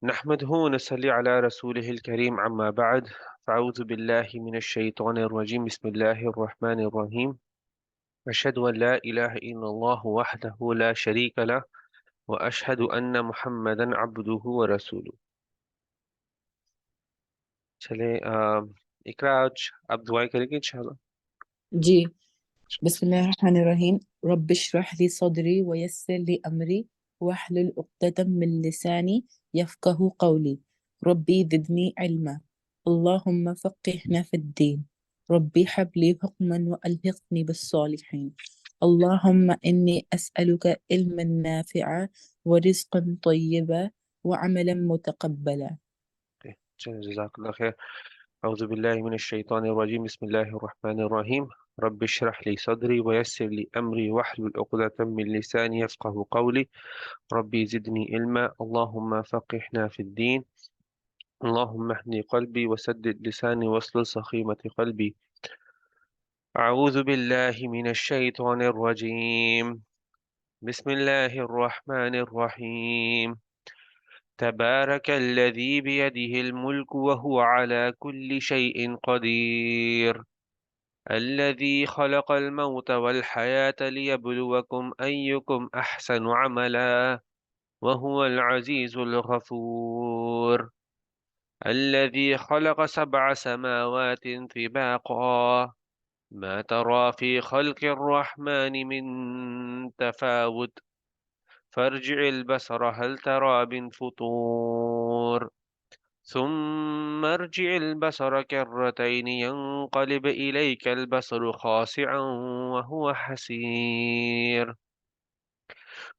نحمده ونصلي على رسوله الكريم عما بعد فأعوذ بالله من الشيطان الرجيم بسم الله الرحمن الرحيم أشهد أن لا إله إلا الله وحده لا شريك له وأشهد أن محمدا عبده ورسوله. چلیں اقرا آج آپ دعائیں کریں گے انشاءاللہ. جی بسم اللہ الرحمن الرحیم رب اشرح لی صدری ویسر لی امری واحلل عقدۃ من لسانی یفقهوا قولی ربی زدنی علما اللهم فقهنا في الدين ربي هب لي حكما والحقني بالصالحين اللهم اني اسالك علما نافعا ورزقا طيبا وعملا متقبلا. چلیں جزاک اللہ خیر. أعوذ بالله من الشيطان الرجيم بسم الله الرحمن الرحيم رب اشرح لي صدري ويسر لي أمري واحلل عقدة من لساني يفقه قولي ربي زدني علما اللهم فقهنا في الدين اللهم اهدني قلبي وسدد لساني واصلل سخيمة قلبي. أعوذ بالله من الشيطان الرجيم بسم الله الرحمن الرحيم تبارك الذي بيده الملك وهو على كل شيء قدير الذي خلق الموت والحياة ليبلوكم أيكم أحسن عملا وهو العزيز الغفور الذي خلق 7 سماوات طباقا ما ترى في خلق الرحمن من تفاوت فارجع البصر هل ترى من فطور ثم ارجع البصر كرتين ينقلب إليك البصر خاسعا وهو حسير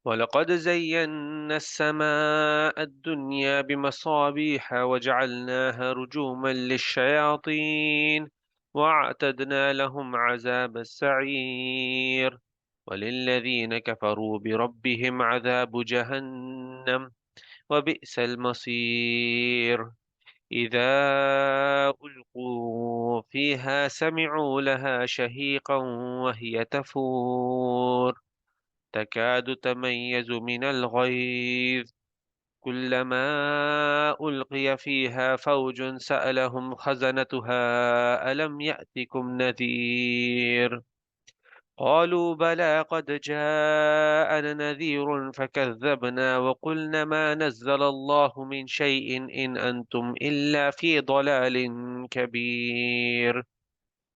ولقد زينا السماء الدنيا بمصابيح وجعلناها رجوما للشياطين وأعتدنا لهم عذاب السعير وللذين كفروا بربهم عذاب جهنم وبئس المصير إذا ألقوا فيها سمعوا لها شهيقا وهي تفور تكاد تميز من الغيظ كلما ألقي فيها فوج سألهم خزنتها ألم يأتكم نذير قالوا بلى قد جاءنا نذير فكذبنا وقلنا ما نزل الله من شيء إن أنتم إلا في ضلال كبير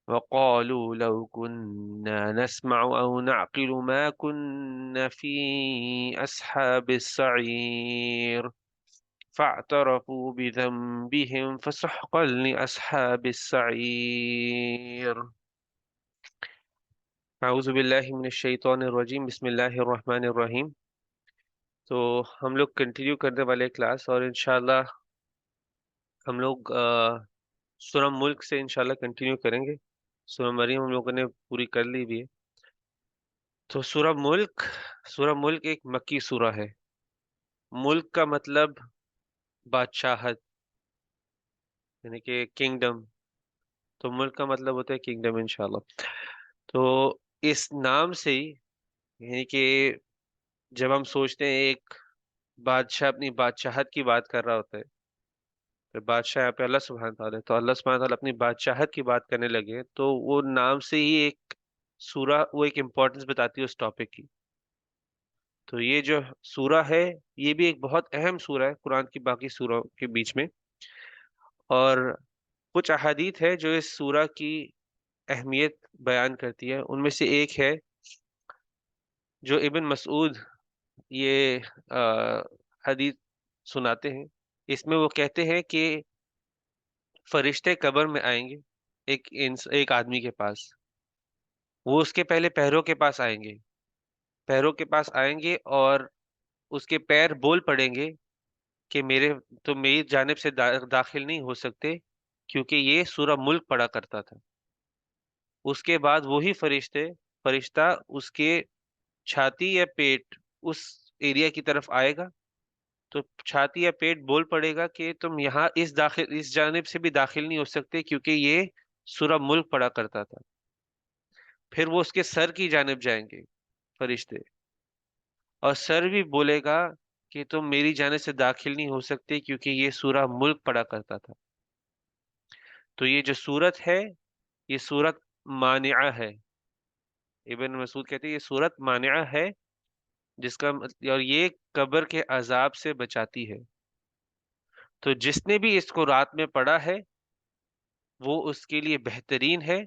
وقالوا لو كنا نسمع أو نعقل ما كنا في أصحاب السعير فاعترفوا بذنبهم فسحقا لأصحاب السعير. اعوذ باللہ من الشیطان الرجیم بسم اللہ الرحمن الرحیم. تو ہم لوگ کنٹینیو کرنے والے کلاس اور انشاءاللہ ہم لوگ سورہ ملک سے انشاءاللہ کنٹینیو کریں گے. سورہ مریم ہم لوگوں نے پوری کر لی بھی ہے. تو سورہ ملک ایک مکی سورہ ہے. ملک کا مطلب بادشاہت یعنی کہ کنگڈم. تو ملک کا مطلب ہوتا ہے کنگڈم انشاءاللہ. تو اس نام سے ہی یعنی کہ جب ہم سوچتے ہیں ایک بادشاہ اپنی بادشاہت کی بات کر رہا ہوتا ہے پھر بادشاہ یہاں پہ اللہ سبحانہ تعالیٰ ہے تو اللہ سبحانہ تعالیٰ اپنی بادشاہت کی بات کرنے لگے تو وہ نام سے ہی ایک سورہ وہ ایک امپورٹنس بتاتی ہے اس ٹاپک کی. تو یہ جو سورہ ہے یہ بھی ایک بہت اہم سورہ ہے قرآن کی باقی سوروں کے بیچ میں. اور کچھ احادیث ہے جو اس سورہ کی اہمیت بیان کرتی ہے. ان میں سے ایک ہے جو ابن مسعود یہ حدیث سناتے ہیں. اس میں وہ کہتے ہیں کہ فرشتے قبر میں آئیں گے ایک آدمی کے پاس. وہ اس کے پہلے پیروں کے پاس آئیں گے اور اس کے پیر بول پڑیں گے کہ میری جانب سے داخل نہیں ہو سکتے کیونکہ یہ سورہ ملک پڑھا کرتا تھا. اس کے بعد وہی فرشتہ اس کے چھاتی یا پیٹ اس ایریا کی طرف آئے گا تو چھاتی یا پیٹ بول پڑے گا کہ تم یہاں اس جانب سے بھی داخل نہیں ہو سکتے کیونکہ یہ سورہ ملک پڑھا کرتا تھا. پھر وہ اس کے سر کی جانب جائیں گے فرشتے اور سر بھی بولے گا کہ تم میری جانب سے داخل نہیں ہو سکتے کیونکہ یہ سورہ ملک پڑھا کرتا تھا. تو یہ جو سورت ہے یہ سورت مانعہ ہے. ابن مسعود کہتے ہیں یہ سورت مانعہ ہے، جس کا اور یہ قبر کے عذاب سے بچاتی ہے. تو جس نے بھی اس کو رات میں پڑھا ہے وہ اس کے لیے بہترین ہے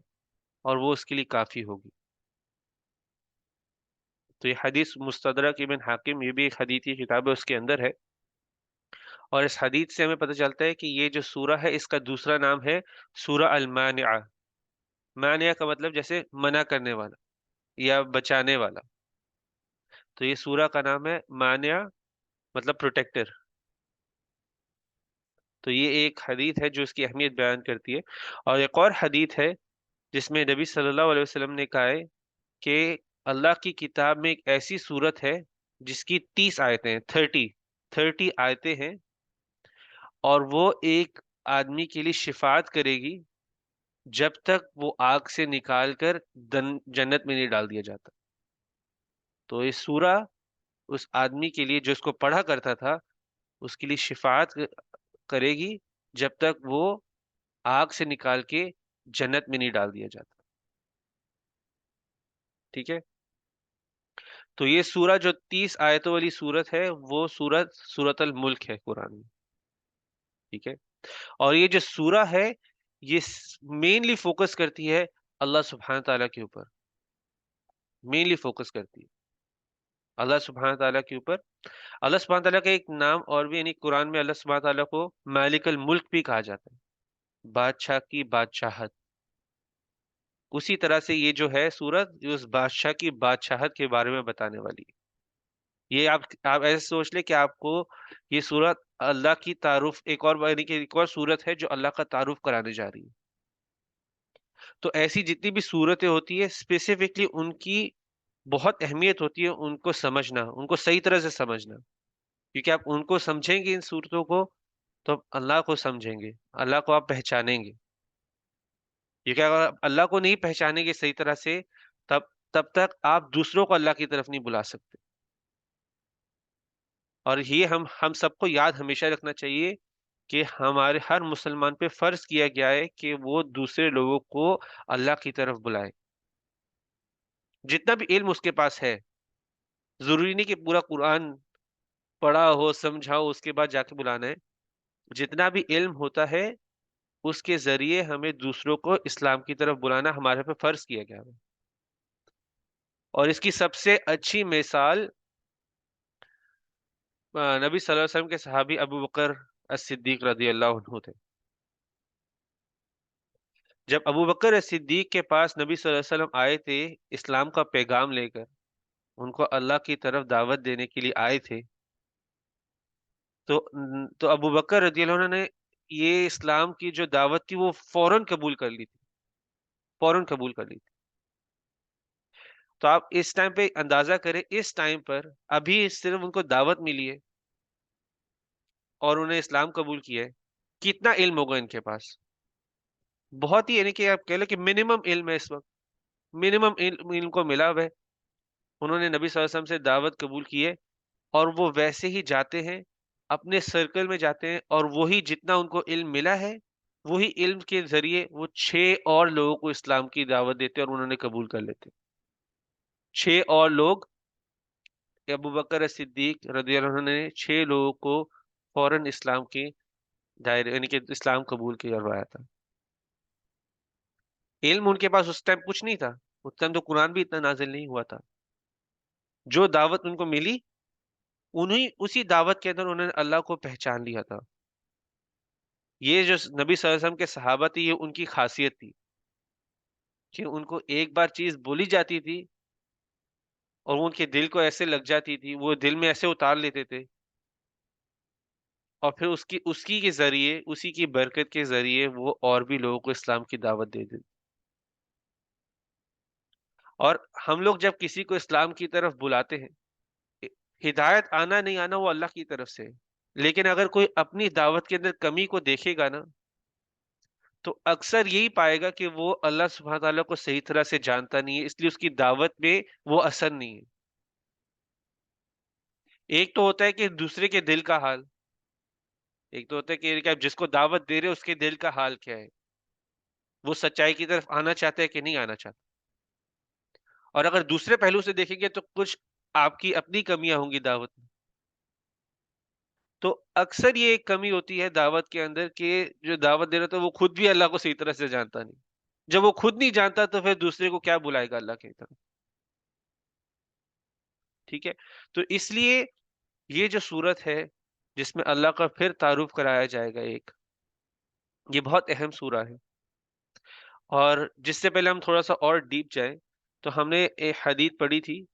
اور وہ اس کے لیے کافی ہوگی. تو یہ حدیث مستدرک ابن حاکم، یہ بھی ایک حدیثی کتاب ہے، اس کے اندر ہے. اور اس حدیث سے ہمیں پتہ چلتا ہے کہ یہ جو سورہ ہے اس کا دوسرا نام ہے سورہ المانعہ. مانعہ کا مطلب جیسے منع کرنے والا یا بچانے والا. تو یہ سورہ کا نام ہے مانعہ، مطلب پروٹیکٹر. تو یہ ایک حدیث ہے جو اس کی اہمیت بیان کرتی ہے. اور ایک اور حدیث ہے جس میں نبی صلی اللہ علیہ وسلم نے کہا ہے کہ اللہ کی کتاب میں ایک ایسی سورت ہے جس کی 30 آیتیں ہیں، 30 آیتیں ہیں، اور وہ ایک آدمی کے لیے شفاعت کرے گی جب تک وہ آگ سے نکال کر جنت میں نہیں ڈال دیا جاتا. تو یہ سورہ اس آدمی کے لیے جو اس کو پڑھا کرتا تھا اس کے لیے شفاعت کرے گی جب تک وہ آگ سے نکال کے جنت میں نہیں ڈال دیا جاتا. ٹھیک ہے. تو یہ سورہ جو 30 آیتوں والی سورت ہے وہ سورت الملک ہے قرآن میں. ٹھیک ہے. اور یہ جو سورہ ہے یہ مینلی فوکس کرتی ہے اللہ سبحانہ تعالیٰ کے اوپر. مینلی فوکس کرتی ہے اللہ سبحانہ تعالیٰ کے اوپر. اللہ سبحانہ تعالیٰ کا ایک نام اور بھی، یعنی قرآن میں اللہ سبحانہ تعالیٰ کو مالک الملک بھی کہا جاتا ہے، بادشاہ کی بادشاہت. اسی طرح سے یہ جو ہے سورت اس بادشاہ کی بادشاہت کے بارے میں بتانے والی ہے. یہ آپ ایسے سوچ لیں کہ آپ کو یہ سورت اللہ کی تعارف، ایک اور یعنی کہ ایک اور سورت ہے جو اللہ کا تعارف کرانے جا رہی ہے. تو ایسی جتنی بھی صورتیں ہوتی ہے اسپیسیفکلی ان کی بہت اہمیت ہوتی ہے ان کو سمجھنا، ان کو صحیح طرح سے سمجھنا. کیونکہ آپ ان کو سمجھیں گے ان صورتوں کو تو آپ اللہ کو سمجھیں گے، اللہ کو آپ پہچانیں گے. کیونکہ اگر آپ اللہ کو نہیں پہچانیں گے صحیح طرح سے تب تب تک آپ دوسروں کو اللہ کی طرف نہیں بلا سکتے. اور یہ ہم سب کو یاد ہمیشہ رکھنا چاہیے کہ ہمارے ہر مسلمان پہ فرض کیا گیا ہے کہ وہ دوسرے لوگوں کو اللہ کی طرف بلائے. جتنا بھی علم اس کے پاس ہے، ضروری نہیں کہ پورا قرآن پڑھا ہو سمجھا ہو اس کے بعد جا کے بلانا ہے. جتنا بھی علم ہوتا ہے اس کے ذریعے ہمیں دوسروں کو اسلام کی طرف بلانا ہمارے پہ فرض کیا گیا ہے. اور اس کی سب سے اچھی مثال نبی صلی اللہ علیہ وسلم کے صحابی ابو بکر الصدیق رضی اللہ عنہ تھے. جب ابو بکر صدیق کے پاس نبی صلی اللہ علیہ وسلم آئے تھے اسلام کا پیغام لے کر، ان کو اللہ کی طرف دعوت دینے کے لیے آئے تھے، تو ابو بکر رضی اللہ عنہ نے یہ اسلام کی جو دعوت تھی وہ فوراً قبول کر لی تھی، فوراً قبول کر لی تھی. تو آپ اس ٹائم پہ اندازہ کریں، اس ٹائم پر ابھی صرف ان کو دعوت ملی ہے اور انہیں اسلام قبول کیا ہے، کتنا علم ہوگا ان کے پاس؟ بہت ہی، یعنی کہ آپ کہہ لیں کہ منیمم علم ہے اس وقت، منیمم علم ان کو ملا ہوا ہے. انہوں نے نبی صلی اللہ علیہ وسلم سے دعوت قبول کی ہے اور وہ ویسے ہی جاتے ہیں اپنے سرکل میں جاتے ہیں اور وہی جتنا ان کو علم ملا ہے وہی علم کے ذریعے وہ 6 اور لوگوں کو اسلام کی دعوت دیتے اور انہوں نے قبول کر لیتے. 6 اور لوگ، ابو بکر صدیق رضی اللہ عنہ نے 6 لوگوں کو فوراً اسلام کی دائرے یعنی کہ اسلام قبول کروایا تھا. علم ان کے پاس اس ٹائم کچھ نہیں تھا، اس ٹائم تو قرآن بھی اتنا نازل نہیں ہوا تھا. جو دعوت ان کو ملی اسی دعوت کے اندر انہوں نے اللہ کو پہچان لیا تھا. یہ جو نبی صلی اللہ علیہ وسلم کے صحابہ تھی یہ ان کی خاصیت تھی کہ ان کو ایک بار چیز بولی جاتی تھی اور وہ ان کے دل کو ایسے لگ جاتی تھی، وہ دل میں ایسے اتار لیتے تھے اور پھر اس کی کے ذریعے، اسی کی برکت کے ذریعے وہ اور بھی لوگوں کو اسلام کی دعوت دے دیتے. اور ہم لوگ جب کسی کو اسلام کی طرف بلاتے ہیں، ہدایت آنا نہیں آنا وہ اللہ کی طرف سے ہے. لیکن اگر کوئی اپنی دعوت کے اندر کمی کو دیکھے گا نا تو اکثر یہی پائے گا کہ وہ اللہ سبحانہ تعالیٰ کو صحیح طرح سے جانتا نہیں ہے، اس لیے اس کی دعوت میں وہ اثر نہیں ہے. ایک تو ہوتا ہے کہ دوسرے کے دل کا حال، ایک تو ہوتا ہے کہ آپ جس کو دعوت دے رہے ہو اس کے دل کا حال کیا ہے، وہ سچائی کی طرف آنا چاہتا ہے کہ نہیں آنا چاہتا. اور اگر دوسرے پہلو سے دیکھیں گے تو کچھ آپ کی اپنی کمیاں ہوں گی دعوت میں. تو اکثر یہ ایک کمی ہوتی ہے دعوت کے اندر کہ جو دعوت دے رہا تھا وہ خود بھی اللہ کو صحیح طرح سے جانتا نہیں. جب وہ خود نہیں جانتا تو پھر دوسرے کو کیا بلائے گا اللہ کی طرف. ٹھیک ہے. تو اس لیے یہ جو صورت ہے جس میں اللہ کا پھر تعارف کرایا جائے گا ایک، یہ بہت اہم سورہ ہے. اور جس سے پہلے ہم تھوڑا سا اور ڈیپ جائیں تو ہم نے ایک حدیث پڑھی تھی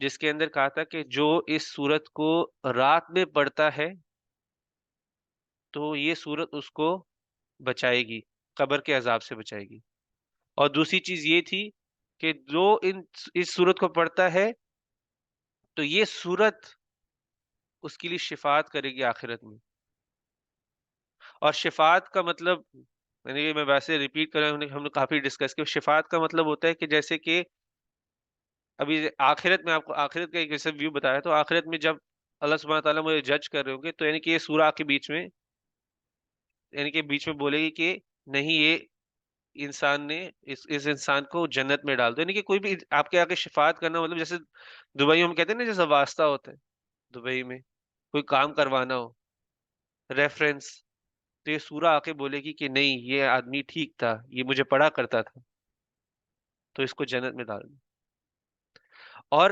جس کے اندر کہا تھا کہ جو اس سورت کو رات میں پڑھتا ہے تو یہ سورت اس کو بچائے گی، قبر کے عذاب سے بچائے گی. اور دوسری چیز یہ تھی کہ جو اس سورت کو پڑھتا ہے تو یہ سورت اس کے لیے شفاعت کرے گی آخرت میں. اور شفاعت کا مطلب، یعنی میں ویسے ریپیٹ کر رہا ہوں، ہم نے کافی ڈسکس کیا. شفاعت کا مطلب ہوتا ہے کہ جیسے کہ ابھی آخرت میں آپ کو آخرت کا ایک جیسے ویو بتایا، تو آخرت میں جب اللہ سبحانہ تعالیٰ مجھے جج کر رہے ہوں گے تو یعنی کہ یہ سورہ کے بیچ میں، یعنی کہ بیچ میں بولے گی کہ نہیں، یہ انسان نے اس انسان کو جنت میں ڈال دو. یعنی کہ کوئی بھی آپ کے آگے شفاعت کرنا مطلب جیسے دبئی میں ہم کہتے ہیں نا، جیسے واسطہ ہوتا ہے دبئی میں کوئی کام کروانا ہو، ریفرنس. تو یہ سورہ آ کے بولے گی کہ نہیں، یہ آدمی ٹھیک تھا، یہ مجھے پڑھا کرتا تھا، تو اس کو جنت میں ڈال دو. اور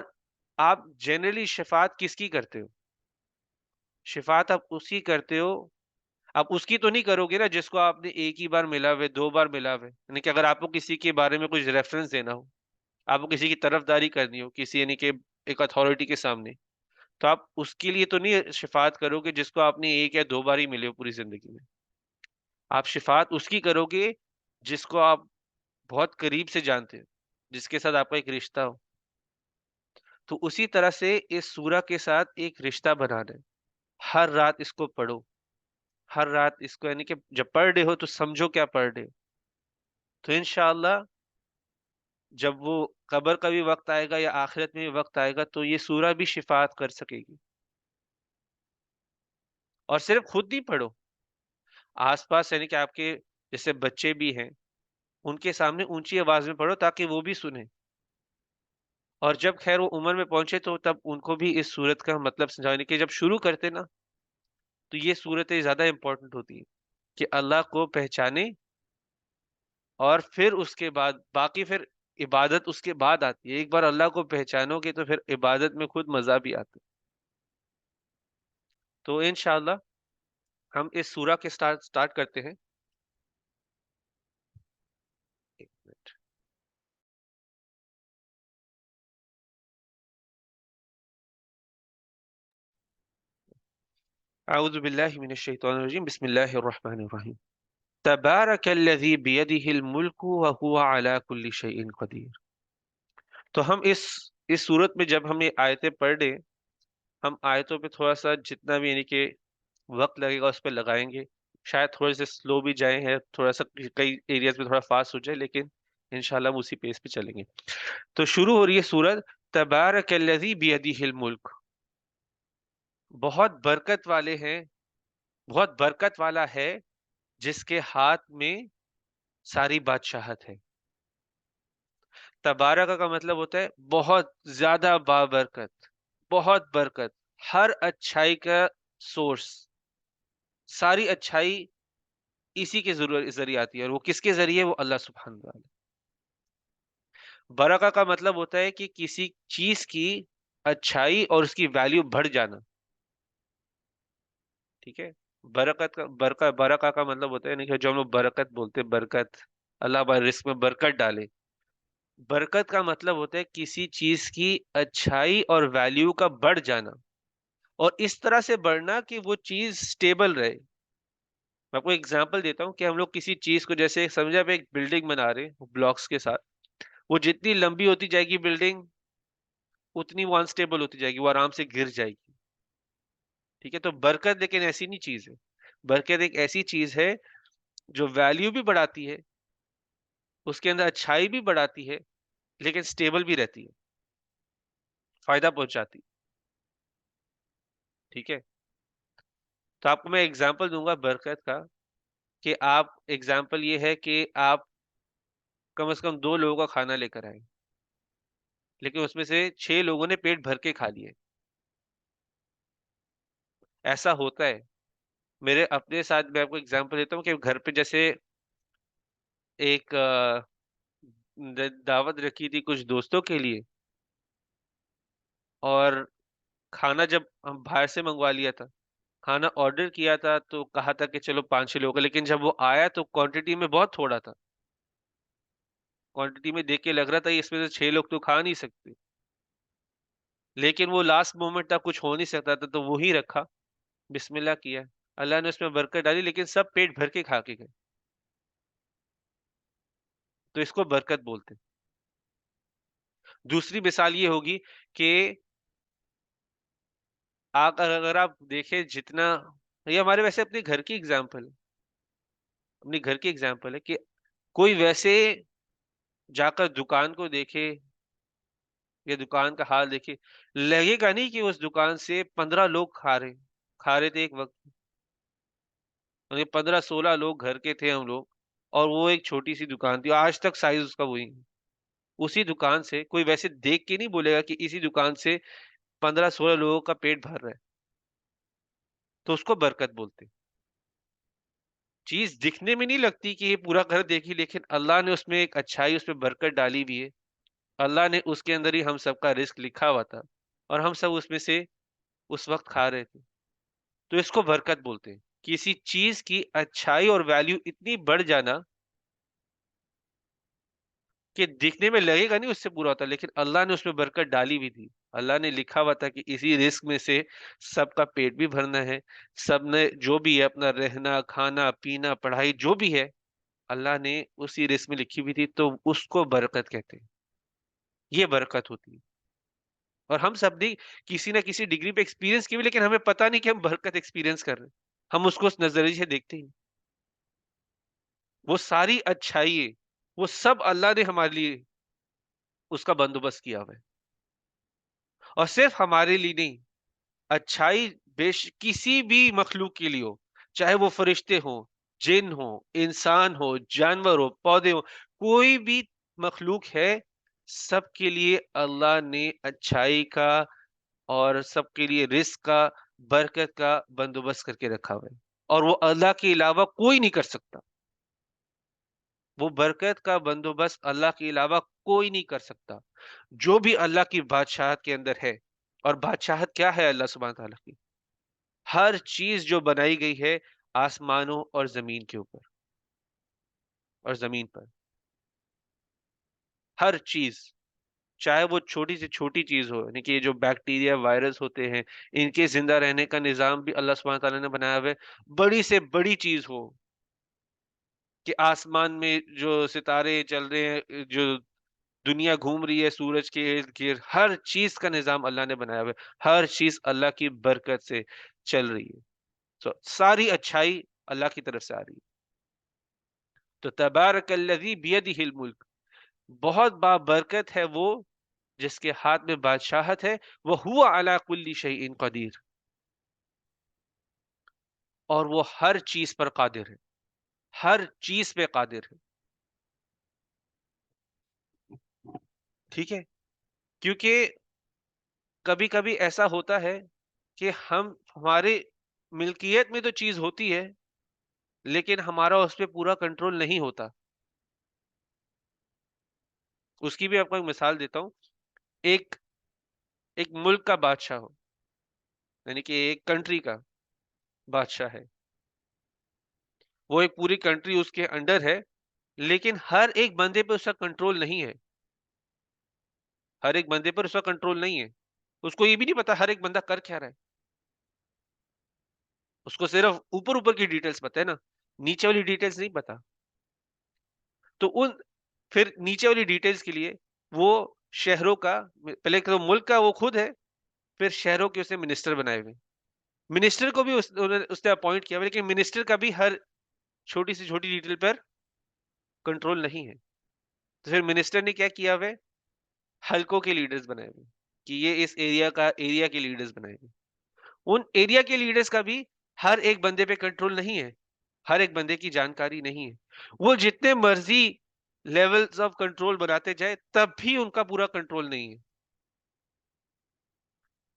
آپ جنرلی شفاعت کس کی کرتے ہو؟ شفاعت آپ اس کی کرتے ہو، آپ اس کی تو نہیں کرو گے نا جس کو آپ نے ایک ہی بار ملا ہوئے، دو بار ملا ہوئے. یعنی کہ اگر آپ کو کسی کے بارے میں کچھ ریفرنس دینا ہو، آپ کو کسی کی طرفداری کرنی ہو کسی، یعنی کہ ایک اتھارٹی کے سامنے، تو آپ اس کے لیے تو نہیں شفاعت کرو گے جس کو آپ نے ایک یا دو بار ہی ملے ہو پوری زندگی میں. آپ شفاعت اس کی کرو گے جس کو آپ بہت قریب سے جانتے ہو، جس کے ساتھ آپ کا ایک رشتہ ہو. تو اسی طرح سے اس سورہ کے ساتھ ایک رشتہ بنانا ہے. ہر رات اس کو پڑھو، ہر رات اس کو، یعنی کہ جب پڑھ رہے ہو تو سمجھو کیا پڑھ رہے ہو. تو انشاءاللہ جب وہ قبر کا بھی وقت آئے گا یا آخرت میں بھی وقت آئے گا تو یہ سورہ بھی شفاعت کر سکے گی. اور صرف خود نہیں پڑھو، آس پاس یعنی کہ آپ کے جیسے بچے بھی ہیں ان کے سامنے اونچی آواز میں پڑھو تاکہ وہ بھی سنیں. اور جب خیر وہ عمر میں پہنچے تو تب ان کو بھی اس صورت کا مطلب سمجھانے کے جب شروع کرتے نا، تو یہ صورتیں زیادہ امپورٹنٹ ہوتی ہیں کہ اللہ کو پہچانے. اور پھر اس کے بعد باقی پھر عبادت اس کے بعد آتی ہے. ایک بار اللہ کو پہچانو گے تو پھر عبادت میں خود مزہ بھی آتا ہے. تو انشاءاللہ ہم اس سورہ کے سٹارٹ کرتے ہیں. ایک منٹ. اعوذ باللہ من الشیطان الرجیم، بسم اللہ الرحمن الرحیم. تبارک الذی بیدہ الملک وہو علی کل شیء قدیر. تو ہم اس صورت میں جب ہم یہ آیتیں پڑھ رہے، ہم آیتوں پہ تھوڑا سا جتنا بھی یعنی کہ وقت لگے گا اس پہ لگائیں گے. شاید تھوڑے سے سلو بھی جائیں ہیں، تھوڑا سا کئی ایریاز میں تھوڑا فاسٹ ہو جائے، لیکن انشاءاللہ ہم اسی پیس پہ چلیں گے. تو شروع ہو رہی ہے سورت تبارک الذی بیدہ الملک. بہت برکت والے ہیں، بہت برکت والا ہے جس کے ہاتھ میں ساری بادشاہت ہے. تبارک کا مطلب ہوتا ہے بہت زیادہ بابرکت، بہت برکت، ہر اچھائی کا سورس. ساری اچھائی اسی کے ذریعے آتی ہے، اور وہ کس کے ذریعے؟ وہ اللہ سبحانہ وتعالی. برکہ کا مطلب ہوتا ہے کہ کسی چیز کی اچھائی اور اس کی ویلیو بڑھ جانا. ٹھیک ہے. برکت کا برکہ کا مطلب ہوتا ہے نہیں جو ہم لوگ برکت بولتے ہیں، برکت اللہ ہمارے رزق میں برکت ڈالے. برکت کا مطلب ہوتا ہے کسی چیز کی اچھائی اور ویلیو کا بڑھ جانا، اور اس طرح سے بڑھنا کہ وہ چیز سٹیبل رہے. میں آپ کو ایگزامپل دیتا ہوں کہ ہم لوگ کسی چیز کو جیسے سمجھا آپ ایک بلڈنگ بنا رہے ہیں بلاکس کے ساتھ، وہ جتنی لمبی ہوتی جائے گی بلڈنگ اتنی وہ انسٹیبل ہوتی جائے گی، وہ آرام سے گر جائے گی. ٹھیک ہے. تو برکت لیکن ایسی نہیں چیز ہے. برکت ایک ایسی چیز ہے جو ویلیو بھی بڑھاتی ہے، اس کے اندر اچھائی بھی بڑھاتی ہے، لیکن سٹیبل بھی رہتی ہے، فائدہ پہنچاتی. ٹھیک ہے. تو آپ کو میں ایگزامپل دوں گا برکت کا، کہ آپ ایگزامپل یہ ہے کہ آپ کم از کم 2 لوگوں کا کھانا لے کر آئے، لیکن اس میں سے 6 لوگوں نے پیٹ بھر کے کھا لیے. ایسا ہوتا ہے. میرے اپنے ساتھ میں آپ کو ایگزامپل دیتا ہوں کہ گھر پہ جیسے ایک دعوت رکھی تھی کچھ دوستوں کے لیے، اور کھانا جب ہم باہر سے منگوا لیا تھا، کھانا آرڈر کیا تھا تو کہا تھا کہ چلو 5-6 لوگوں کا، لیکن جب وہ آیا تو کوانٹٹی میں بہت تھوڑا تھا. کوانٹٹی میں دیکھ کے لگ رہا تھا اس میں سے 6 لوگ تو کھا نہیں سکتے، لیکن وہ لاسٹ مومنٹ تھا، کچھ ہو نہیں سکتا تھا تو وہی رکھا، بسم اللہ کیا، اللہ نے اس میں برکت ڈالی، لیکن سب پیٹ بھر کے کھا کے گئے. تو اس کو برکت بولتے ہیں. دوسری مثال یہ ہوگی کہ اگر آپ دیکھیں جتنا، یہ ہمارے ویسے اپنے گھر کی ایگزامپل ہے، اپنے گھر کی ایگزامپل ہے کہ کوئی ویسے جا کر دکان کو دیکھے یا دکان کا حال دیکھے، لگے گا نہیں کہ اس دکان سے 15 لوگ کھا رہے تھے ایک وقت. 15-16 لوگ گھر کے تھے ہم لوگ، اور وہ ایک چھوٹی سی دکان تھی، آج تک سائز اس کا وہی ہے. اسی دکان سے کوئی ویسے دیکھ کے نہیں بولے گا کہ اسی دکان سے 15-16 لوگوں کا پیٹ بھر رہا ہے. تو اس کو برکت بولتے ہیں. چیز دکھنے میں نہیں لگتی کہ یہ پورا گھر دیکھی، لیکن اللہ نے اس میں ایک اچھائی، اس میں برکت ڈالی بھی ہے. اللہ نے اس کے اندر ہی ہم سب کا رزق لکھا ہوا تھا، اور ہم سب اس میں سے اس وقت کھا رہے تھے. تو اس کو برکت بولتے ہیں. کسی چیز کی اچھائی اور ویلیو اتنی بڑھ جانا کہ دکھنے میں لگے گا نہیں اس سے پورا ہوتا، لیکن اللہ نے اس میں برکت ڈالی بھی تھی. اللہ نے لکھا ہوا تھا کہ اسی رزق میں سے سب کا پیٹ بھی بھرنا ہے، سب نے جو بھی ہے اپنا رہنا کھانا پینا پڑھائی جو بھی ہے، اللہ نے اسی رزق میں لکھی ہوئی تھی. تو اس کو برکت کہتے ہیں. یہ برکت ہوتی ہے. اور ہم سب نے کسی نہ کسی ڈگری پہ ایکسپیرینس کی ہوئی، لیکن ہمیں پتہ نہیں کہ ہم برکت ایکسپیرینس کر رہے ہیں. ہم اس کو اس نظریے سے دیکھتے ہیں. وہ ساری اچھائی، وہ سب اللہ نے ہمارے لیے اس کا بندوبست کیا ہوا ہے. اور صرف ہمارے لیے نہیں، اچھائی کسی بھی مخلوق کے لیے ہو، چاہے وہ فرشتے ہوں، جن ہو، انسان ہو، جانور ہو، پودے ہو، کوئی بھی مخلوق ہے، سب کے لیے اللہ نے اچھائی کا اور سب کے لیے رزق کا، برکت کا بندوبست کر کے رکھا ہوا ہے. اور وہ اللہ کے علاوہ کوئی نہیں کر سکتا. وہ برکت کا بندوبست اللہ کے علاوہ کوئی نہیں کر سکتا. جو بھی اللہ کی بادشاہت کے اندر ہے، اور بادشاہت کیا ہے اللہ سبحانہ تعالیٰ کی؟ ہر چیز جو بنائی گئی ہے آسمانوں اور زمین کے اوپر اور زمین پر، ہر چیز، چاہے وہ چھوٹی سے چھوٹی چیز ہو، یعنی کہ یہ جو بیکٹیریا وائرس ہوتے ہیں، ان کے زندہ رہنے کا نظام بھی اللہ سبحانہ تعالیٰ نے بنایا ہوا ہے. بڑی سے بڑی چیز ہو کہ آسمان میں جو ستارے چل رہے ہیں، جو دنیا گھوم رہی ہے سورج کے ارد گرد، ہر چیز کا نظام اللہ نے بنایا ہوا ہے. ہر چیز اللہ کی برکت سے چل رہی ہے. ساری اچھائی اللہ کی طرف سے آ رہی ہے. تو تبارک الذی بیدہ الملک، بہت بابرکت ہے وہ جس کے ہاتھ میں بادشاہت ہے، وہو علی کل شیء قدیر، اور وہ ہر چیز پر قادر ہے، ہر چیز پہ قادر ہے. ٹھیک ہے. کیونکہ کبھی کبھی ایسا ہوتا ہے کہ ہمارے ملکیت میں تو چیز ہوتی ہے، لیکن ہمارا اس پہ پورا کنٹرول نہیں ہوتا. اس کی بھی آپ کو ایک مثال دیتا ہوں. ایک ایک ملک کا بادشاہ ہو، یعنی کہ ایک کنٹری کا بادشاہ ہے، وہ ایک پوری کنٹری اس کے انڈر ہے، لیکن ہر ایک بندے پہ اس کا کنٹرول نہیں ہے. ہر ایک بندے پر اس کا کنٹرول نہیں ہے. اس کو یہ بھی نہیں پتا ہر ایک بندہ کر کیا رہا ہے. اس کو صرف اوپر اوپر کی ڈیٹیلز پتا ہے نا، نیچے والی ڈیٹیلز نہیں پتا. تو پھر نیچے والی ڈیٹیلز کے لیے وہ شہروں کا، پہلے تو ملک کا وہ خود ہے، پھر شہروں کے اسے منسٹر بنائے ہوئے. منسٹر کو بھی اس نے اپوائنٹ کیا ہوا، لیکن منسٹر کا بھی ہر چھوٹی سے چھوٹی ڈیٹیل پر کنٹرول نہیں ہے. تو پھر منسٹر نے کیا کیا ہوا ہے؟ حلقوں کے لیڈرز بنائے ہوئے کہ یہ اس ایریا کے لیڈرز بنائے ہوئے. ان ایریا کے لیڈرز کا بھی ہر ایک بندے پہ کنٹرول نہیں ہے، ہر ایک بندے کی جانکاری نہیں ہے، وہ جتنے مرضی لیولز آف کنٹرول بناتے جائے تب بھی ان کا پورا کنٹرول نہیں ہے.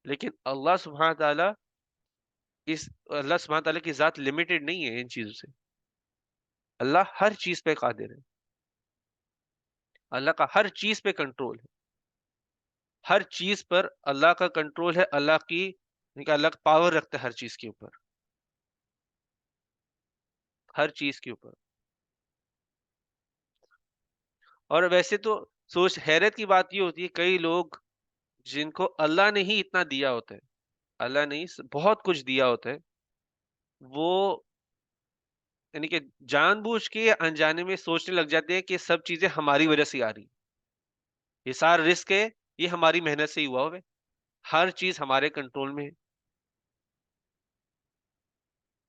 لیکن اللہ سبحانہ تعالیٰ اللہ سبحانہ تعالیٰ کی ذات لمیٹڈ نہیں ہے ان چیزوں سے. اللہ ہر چیز پہ قادر ہے، اللہ کا ہر چیز پہ کنٹرول ہے، ہر چیز پر اللہ کا کنٹرول ہے، اللہ کا پاور رکھتا ہے ہر چیز کے اوپر، ہر چیز کے اوپر. اور ویسے تو سوچ حیرت کی بات یہ ہوتی ہے، کئی لوگ جن کو اللہ نے ہی اتنا دیا ہوتا ہے، اللہ نے ہی بہت کچھ دیا ہوتا ہے، وہ یعنی کہ جان بوجھ کے یا انجانے میں سوچنے لگ جاتے ہیں کہ سب چیزیں ہماری وجہ سے آ رہی ہیں، یہ سارا رزق ہے یہ ہماری محنت سے ہی ہوا ہوا ہے، ہر چیز ہمارے کنٹرول میں ہے.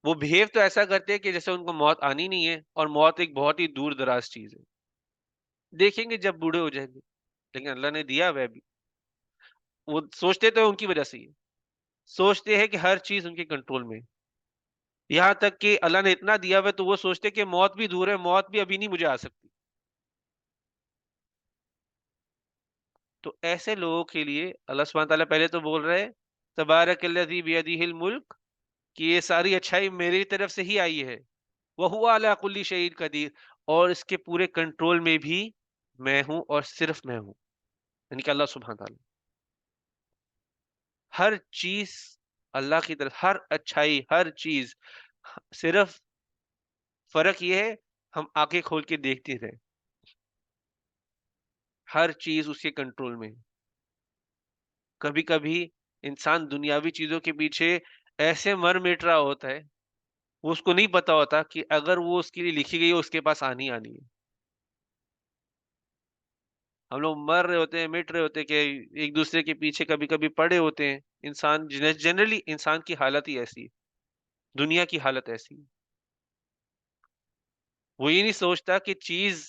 وہ بہیو تو ایسا کرتے ہیں کہ جیسے ان کو موت آنی نہیں ہے، اور موت ایک بہت ہی دور دراز چیز ہے، دیکھیں گے جب بوڑھے ہو جائیں گے. لیکن اللہ نے دیا وہ بھی، وہ سوچتے تو ان کی وجہ سے ہی ہے، سوچتے ہیں کہ ہر چیز ان کے کنٹرول میں ہے. یہاں تک کہ اللہ نے اتنا دیا ہوا ہے تو وہ سوچتے کہ موت بھی دور ہے، موت بھی ابھی نہیں مجھے آ سکتی. تو ایسے لوگوں کے لیے اللہ سبحانہ تعالیٰ پہلے تو بول رہے تبارک الذی بیدہ الملک، کہ یہ ساری اچھائی میری طرف سے ہی آئی ہے، وَهُوَ عَلَىٰ كُلِّ شَيْءٍ قَدِيرٌ، اور اس کے پورے کنٹرول میں بھی میں ہوں اور صرف میں ہوں، یعنی کہ اللہ سبحانہ تعالیٰ ہر چیز اللہ کی طرف، ہر اچھائی ہر چیز، صرف فرق یہ ہے ہم آنکھیں کھول کے دیکھتے رہے، ہر چیز اس کے کنٹرول میں. کبھی کبھی انسان دنیاوی چیزوں کے پیچھے ایسے مر مٹ رہا ہوتا ہے، وہ اس کو نہیں پتا ہوتا کہ اگر وہ اس کے لیے لکھی گئی ہے اس کے پاس آنی آنی ہے. ہم لوگ مر رہے ہوتے ہیں، مٹ رہے ہوتے ہیں کہ ایک دوسرے کے پیچھے کبھی کبھی پڑے ہوتے ہیں. انسان جنرلی انسان کی حالت ہی ایسی ہے، دنیا کی حالت ایسی ہے. وہ یہ نہیں سوچتا کہ چیز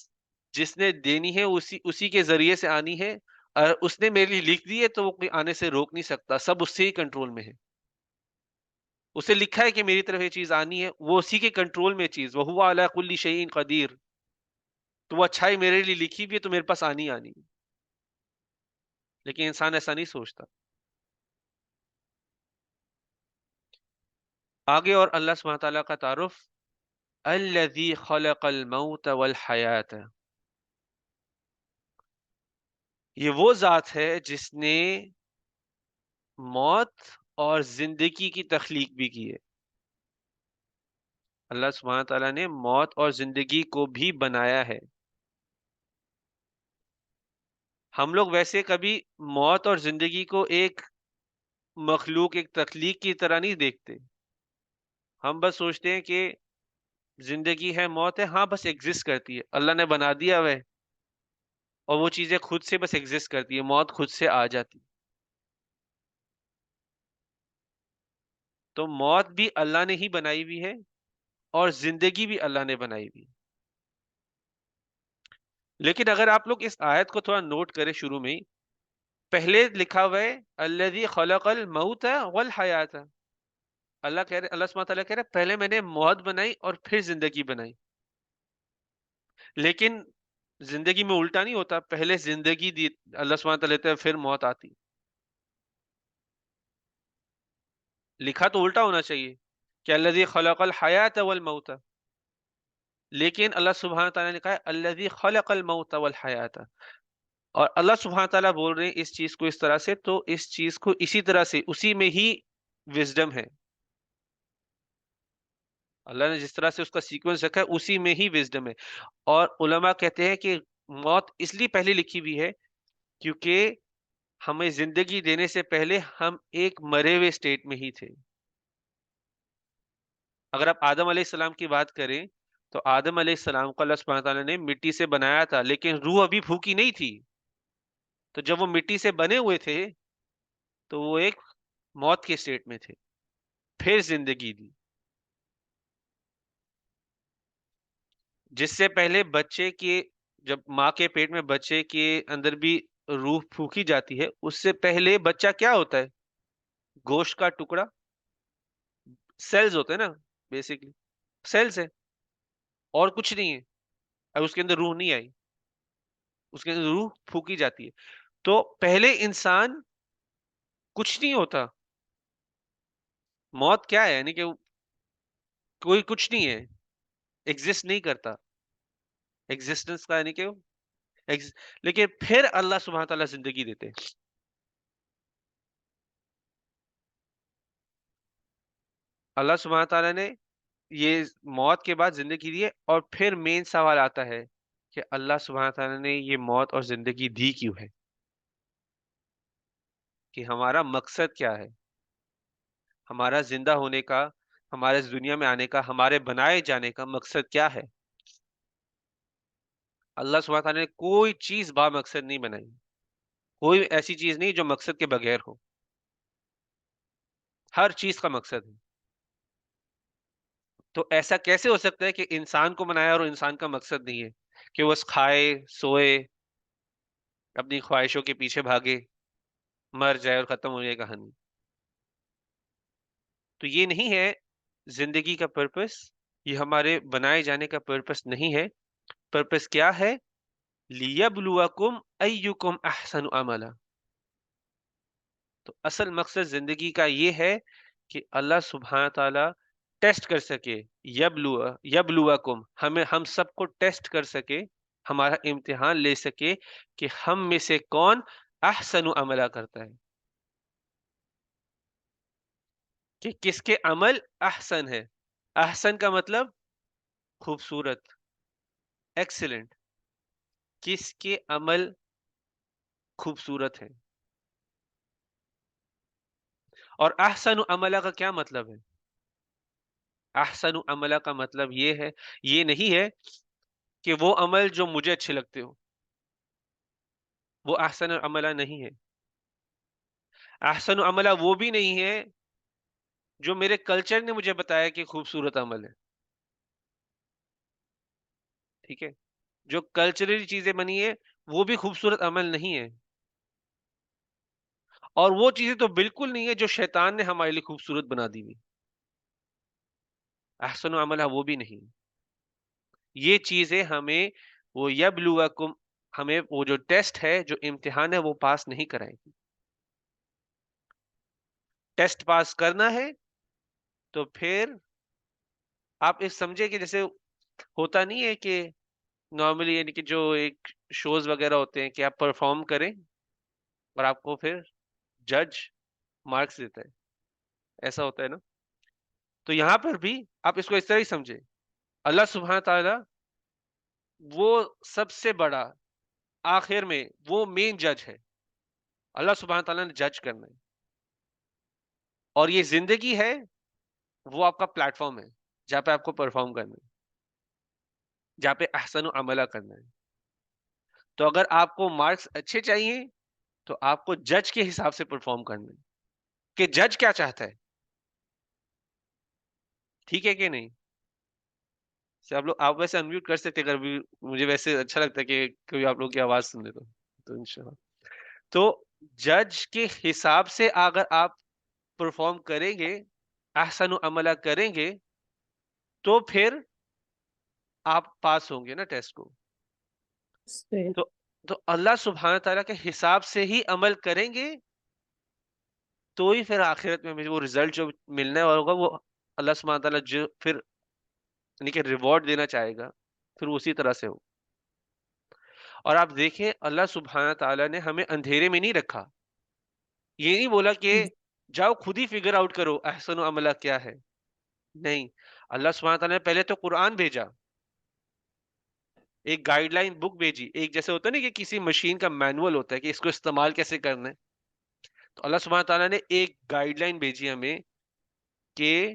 جس نے دینی ہے اسی کے ذریعے سے آنی ہے، اور اس نے میرے لیے لکھ دی ہے تو وہ کوئی آنے سے روک نہیں سکتا، سب اس سے ہی کنٹرول میں ہے. اسے لکھا ہے کہ میری طرف یہ چیز آنی ہے، وہ اسی کے کنٹرول میں چیز، وَهُوَ عَلَىٰ كُلِّ شَيْءٍ قَدِيرٌ، تو وہ اچھائی میرے لیے لکھی بھی ہے تو میرے پاس آنی آنی ہے. لیکن انسان ایسا نہیں سوچتا. آگے اور اللہ سبحانہ تعالیٰ کا تعارف، الذی خلق الموت والحیات، یہ وہ ذات ہے جس نے موت اور زندگی کی تخلیق بھی کی ہے. اللہ سبحانہ تعالیٰ نے موت اور زندگی کو بھی بنایا ہے. ہم لوگ ویسے کبھی موت اور زندگی کو ایک مخلوق، ایک تخلیق کی طرح نہیں دیکھتے. ہم بس سوچتے ہیں کہ زندگی ہے، موت ہے، ہاں بس ایگزسٹ کرتی ہے، اللہ نے بنا دیا ہے اور وہ چیزیں خود سے بس ایگزسٹ کرتی ہے، موت خود سے آ جاتی. تو موت بھی اللہ نے ہی بنائی ہوئی ہے اور زندگی بھی اللہ نے بنائی ہوئی ہے. لیکن اگر آپ لوگ اس آیت کو تھوڑا نوٹ کریں، شروع میں ہی پہلے لکھا ہوا ہے الذی خلق الموت والحیات. اللہ سبحانہ تعالیٰ کہہ رہے ہیں پہلے میں نے موت بنائی اور پھر زندگی بنائی. لیکن زندگی میں الٹا نہیں ہوتا، پہلے زندگی دی اللہ سبحانہ تعالیٰ لیتا ہے پھر موت آتی. لکھا تو الٹا ہونا چاہیے کہ الذی خلق الحیات والموت، لیکن اللہ سبحانہ تعالیٰ نے کہا الذی خلق الموت والحیات. اور اللہ سبحانہ تعالیٰ بول رہے ہیں اس چیز کو اس طرح سے، تو اس چیز کو اسی طرح سے، اسی میں ہی وزڈم ہے. اللہ نے جس طرح سے اس کا سیکوینس رکھا ہے اسی میں ہی وزڈم ہے. اور علماء کہتے ہیں کہ موت اس لیے پہلے لکھی ہوئی ہے کیونکہ ہمیں زندگی دینے سے پہلے ہم ایک مرے ہوئے اسٹیٹ میں ہی تھے. اگر آپ آدم علیہ السلام کی بات کریں تو آدم علیہ السلام کو اللہ سبحانہ تعالیٰ نے مٹی سے بنایا تھا، لیکن روح ابھی پھوکی نہیں تھی. تو جب وہ مٹی سے بنے ہوئے تھے تو وہ ایک موت کے اسٹیٹ میں تھے، پھر زندگی دی. جس سے پہلے بچے کے، جب ماں کے پیٹ میں بچے کے اندر بھی روح پھونکی جاتی ہے، اس سے پہلے بچہ کیا ہوتا ہے؟ گوشت کا ٹکڑا. سیلز ہوتے ہیں نا بیسکلی، سیلز ہے اور کچھ نہیں ہے. اب اس کے اندر روح نہیں آئی، اس کے اندر روح پھونکی جاتی ہے. تو پہلے انسان کچھ نہیں ہوتا. موت کیا ہے؟ یعنی کہ کوئی کچھ نہیں ہے، ایگزسٹ نہیں کرتا. ایگزسٹنس کا یعنی کہ لیکن پھر اللہ سبحانہ تعالیٰ زندگی دیتے ہیں. اللہ سبحانہ تعالیٰ نے یہ موت کے بعد زندگی دی ہے. اور پھر مین سوال آتا ہے کہ اللہ سبحانہ تعالیٰ نے یہ موت اور زندگی دی کیوں ہے؟ کہ ہمارا مقصد کیا ہے؟ ہمارا زندہ ہونے کا، ہمارے اس دنیا میں آنے کا، ہمارے بنائے جانے کا مقصد کیا ہے؟ اللہ سبحانہ تعالیٰ نے کوئی چیز با مقصد نہیں بنائی. کوئی ایسی چیز نہیں جو مقصد کے بغیر ہو. ہر چیز کا مقصد ہے. تو ایسا کیسے ہو سکتا ہے کہ انسان کو بنایا اور انسان کا مقصد نہیں ہے کہ وہ بس کھائے سوئے اپنی خواہشوں کے پیچھے بھاگے مر جائے اور ختم ہو جائے کہانی؟ تو یہ نہیں ہے زندگی کا پرپس، یہ ہمارے بنائے جانے کا پرپس نہیں ہے. پرپس کیا ہے؟ لیبلوکم ایکم احسن عملا. تو اصل مقصد زندگی کا یہ ہے کہ اللہ سبحانہ تعالی ٹیسٹ کر سکے. یبلوکم، ہم سب کو ٹیسٹ کر سکے، ہمارا امتحان لے سکے کہ ہم میں سے کون احسن عملہ کرتا ہے. کہ کس کے عمل احسن ہے. احسن کا مطلب خوبصورت، ایکسلنٹ. کس کے عمل خوبصورت ہے. اور احسن عملہ کا کیا مطلب ہے؟ احسن عملہ کا مطلب یہ نہیں ہے کہ وہ عمل جو مجھے اچھے لگتے ہو، وہ احسن عملہ نہیں ہے. احسن عملہ وہ بھی نہیں ہے جو میرے کلچر نے مجھے بتایا کہ خوبصورت عمل ہے. ٹھیک ہے، جو کلچرلی چیزیں بنی ہے وہ بھی خوبصورت عمل نہیں ہے. اور وہ چیزیں تو بالکل نہیں ہے جو شیطان نے ہمارے لیے خوبصورت بنا دی ہوئی. احسن عملہ وہ بھی نہیں. یہ چیزیں ہمیں وہ یبلوکم، ہمیں وہ جو ٹیسٹ ہے، جو امتحان ہے، وہ پاس نہیں کرائے گی. ٹیسٹ پاس کرنا ہے تو پھر آپ اس سمجھے کہ جیسے ہوتا نہیں ہے کہ نارملی یعنی کہ جو ایک شوز وغیرہ ہوتے ہیں کہ آپ پرفارم کریں اور آپ کو پھر جج مارکس دیتا ہے، ایسا ہوتا ہے نا. تو یہاں پر بھی آپ اس کو اس طرح ہی سمجھے. اللہ سبحانہ تعالی وہ سب سے بڑا، آخر میں وہ مین جج ہے. اللہ سبحانہ تعالیٰ نے جج کرنا ہے. اور یہ زندگی ہے وہ آپ کا پلیٹ فارم ہے جہاں پہ آپ کو پرفارم کرنا ہے، جہاں پہ احسن و عملہ کرنا ہے. تو اگر آپ کو مارکس اچھے چاہیے تو آپ کو جج کے حساب سے پرفارم کرنا ہے کہ جج کیا چاہتا ہے. ٹھیک ہے کہ نہیں؟ آپ ویسے انمیوٹ کر سکتے اگر بھی، مجھے ویسے اچھا لگتا ہے کہ کوئی آپ لوگ کی آواز سن لے تو انشاءاللہ. تو جج کے حساب سے اگر آپ پرفارم کریں گے، احسن و عملہ کریں گے، تو پھر آپ پاس ہوں گے نا ٹیسٹ کو. صحیح. تو اللہ سبحانہ تعالیٰ کے حساب سے ہی عمل کریں گے تو ہی پھر آخرت میں وہ رزلٹ جو ملنے والا ہوگا وہ اللہ سبحانہ تعالیٰ جو پھر یعنی کہ ریوارڈ دینا چاہے گا پھر اسی طرح سے ہو. اور آپ دیکھیں اللہ سبحانہ تعالیٰ نے ہمیں اندھیرے میں نہیں رکھا. یہ نہیں بولا کہ جاؤ خود ہی فگر آؤٹ کرو احسن و عملہ کیا ہے. نہیں، اللہ سبحانہ تعالیٰ نے پہلے تو قرآن بھیجا، ایک گائیڈ لائن بک بھیجی. ایک جیسے ہوتا ہے نا کہ کسی مشین کا مینول ہوتا ہے کہ اس کو استعمال کیسے کرنا ہے، تو اللہ سبحانہ تعالیٰ نے ایک گائیڈ لائن بھیجی ہمیں کہ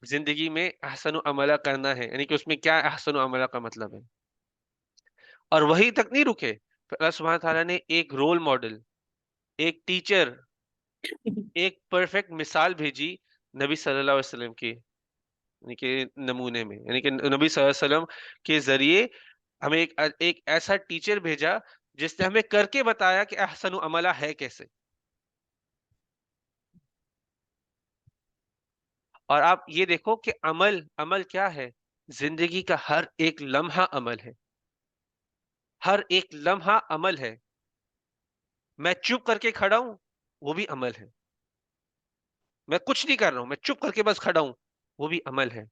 زندگی میں احسن و عملہ کرنا ہے. یعنی کہ اس میں کیا احسن و عملہ کا مطلب ہے. اور وہی تک نہیں رکے، پھر اللہ سبحانہ تعالیٰ نے ایک رول ماڈل، ایک ٹیچر، ایک پرفیکٹ مثال بھیجی نبی صلی اللہ علیہ وسلم کی یعنی کہ نمونے میں. یعنی کہ نبی صلی اللہ علیہ وسلم کے ذریعے ہمیں ایک ایسا ٹیچر بھیجا جس نے ہمیں کر کے بتایا کہ احسن و عملہ ہے کیسے. اور آپ یہ دیکھو کہ عمل کیا ہے؟ زندگی کا ہر ایک لمحہ عمل ہے، ہر ایک لمحہ عمل ہے۔ میں چپ کر کے کھڑا ہوں، وہ بھی عمل ہے۔ میں کچھ نہیں کر رہا ہوں، میں چپ کر کے بس کھڑا ہوں، وہ بھی عمل ہے۔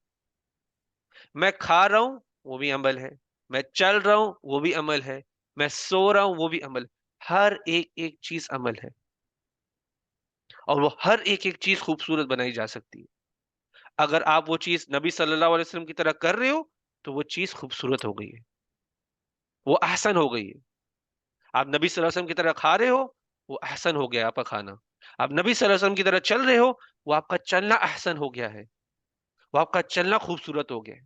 میں کھا رہا ہوں، وہ بھی عمل ہے۔ میں چل رہا ہوں، وہ بھی عمل ہے۔ میں سو رہا ہوں، وہ بھی عمل۔ ہر ایک ایک چیز عمل ہے، اور وہ ہر ایک ایک چیز خوبصورت بنائی جا سکتی ہے۔ اگر آپ وہ چیز نبی صلی اللہ علیہ وسلم کی طرح کر رہے ہو تو وہ چیز خوبصورت ہو گئی ہے، وہ احسن ہو گئی ہے۔ آپ نبی صلی اللہ علیہ وسلم کی طرح کھا رہے ہو، وہ احسن ہو گیا آپ کا کھانا۔ آپ نبی صلی اللہ علیہ وسلم کی طرح چل رہے ہو، وہ آپ کا چلنا احسن ہو گیا ہے، وہ آپ کا چلنا خوبصورت ہو گیا ہے۔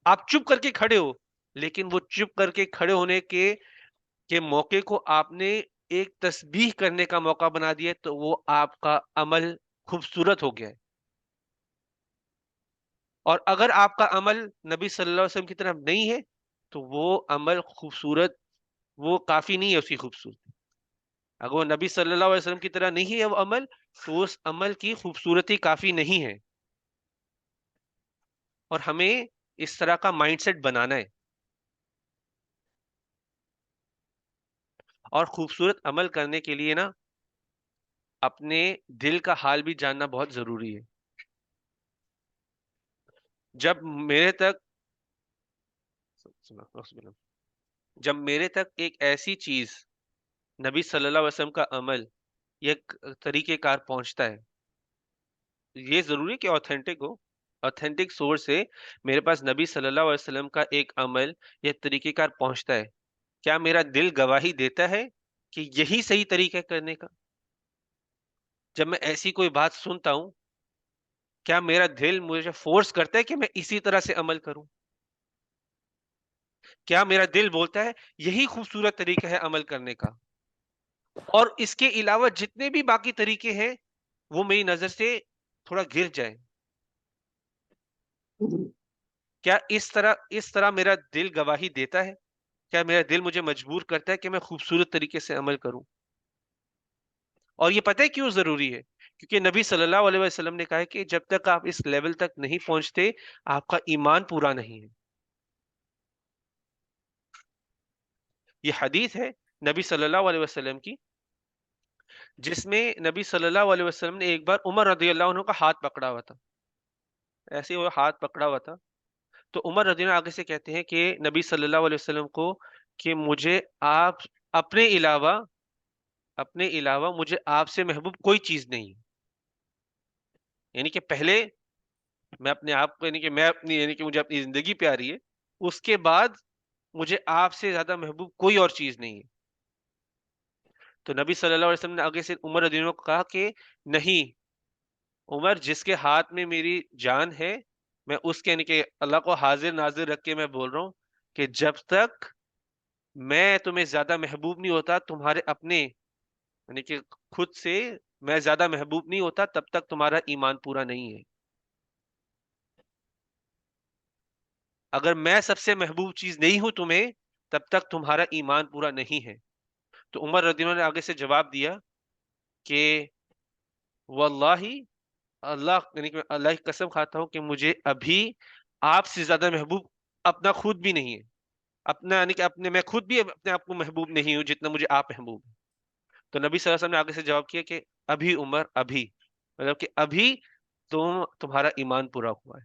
آپ چپ کر کے کھڑے ہو، لیکن وہ چپ کر کے کھڑے ہونے کے موقع کو آپ نے ایک تسبیح کرنے کا موقع بنا دیا، تو وہ آپ کا عمل خوبصورت ہو گیا ہے۔ اور اگر آپ کا عمل نبی صلی اللہ علیہ وسلم کی طرف نہیں ہے تو وہ عمل خوبصورت، وہ کافی نہیں ہے اس کی خوبصورتی۔ اگر وہ نبی صلی اللہ علیہ وسلم کی طرح نہیں ہے وہ عمل، تو اس عمل کی خوبصورتی کافی نہیں ہے۔ اور ہمیں اس طرح کا مائنڈ سیٹ بنانا ہے، اور خوبصورت عمل کرنے کے لیے نا اپنے دل کا حال بھی جاننا بہت ضروری ہے۔ جب میرے تک جب میرے تک ایک ایسی چیز، نبی صلی اللہ علیہ وسلم کا عمل، ایک طریقہ کار پہنچتا ہے، یہ ضروری کہ آتھینٹک ہو، آتھینٹک سورس سے میرے پاس نبی صلی اللہ علیہ وسلم کا ایک عمل یا طریقہ کار پہنچتا ہے، کیا میرا دل گواہی دیتا ہے کہ یہی صحیح طریقہ کرنے کا؟ جب میں ایسی کوئی بات سنتا ہوں، کیا میرا دل مجھے فورس کرتا ہے کہ میں اسی طرح سے عمل کروں؟ کیا میرا دل بولتا ہے یہی خوبصورت طریقہ ہے عمل کرنے کا، اور اس کے علاوہ جتنے بھی باقی طریقے ہیں وہ میری نظر سے تھوڑا گر جائیں؟ کیا اس طرح میرا دل گواہی دیتا ہے؟ کیا میرا دل مجھے مجبور کرتا ہے کہ میں خوبصورت طریقے سے عمل کروں؟ اور یہ پتہ ہے کیوں ضروری ہے؟ کیونکہ نبی صلی اللہ علیہ وسلم نے کہا ہے کہ جب تک آپ اس لیول تک نہیں پہنچتے آپ کا ایمان پورا نہیں ہے۔ یہ حدیث ہے نبی صلی اللہ علیہ وسلم کی، جس میں نبی صلی اللہ علیہ وسلم نے ایک بار عمر رضی اللہ عنہ کا ہاتھ پکڑا ہوا تھا، ایسے وہ ہاتھ پکڑا ہوا تھا، تو عمر رضی اللہ آگے سے کہتے ہیں کہ نبی صلی اللہ علیہ وسلم کو کہ مجھے آپ اپنے علاوہ مجھے آپ سے محبوب کوئی چیز نہیں، یعنی کہ پہلے میں اپنے آپ کو یعنی کہ مجھے اپنی زندگی پیاری ہے، اس کے بعد مجھے آپ سے زیادہ محبوب کوئی اور چیز نہیں ہے۔ تو نبی صلی اللہ علیہ وسلم نے آگے سے عمر رضی اللہ عنہ کو کہا کہ نہیں عمر، جس کے ہاتھ میں میری جان ہے، میں اس کے یعنی کہ اللہ کو حاضر ناظر رکھ کے میں بول رہا ہوں کہ جب تک میں تمہیں زیادہ محبوب نہیں ہوتا تمہارے اپنے یعنی کہ خود سے میں زیادہ محبوب نہیں ہوتا، تب تک تمہارا ایمان پورا نہیں ہے۔ اگر میں سب سے محبوب چیز نہیں ہوں تمہیں، تب تک تمہارا ایمان پورا نہیں ہے۔ تو عمر رضی اللہ عنہ نے آگے سے جواب دیا کہ واللہ، اللہ یعنی کہ میں اللہ کی قسم کھاتا ہوں کہ مجھے ابھی آپ سے زیادہ محبوب اپنا خود بھی نہیں ہے، اپنا یعنی کہ میں خود بھی اپنے آپ کو محبوب نہیں ہوں جتنا مجھے آپ محبوب ہیں۔ تو نبی صلی اللہ علیہ وسلم نے آگے سے جواب کیا کہ ابھی عمر، ابھی مطلب کہ ابھی تمہارا ایمان پورا ہوا ہے۔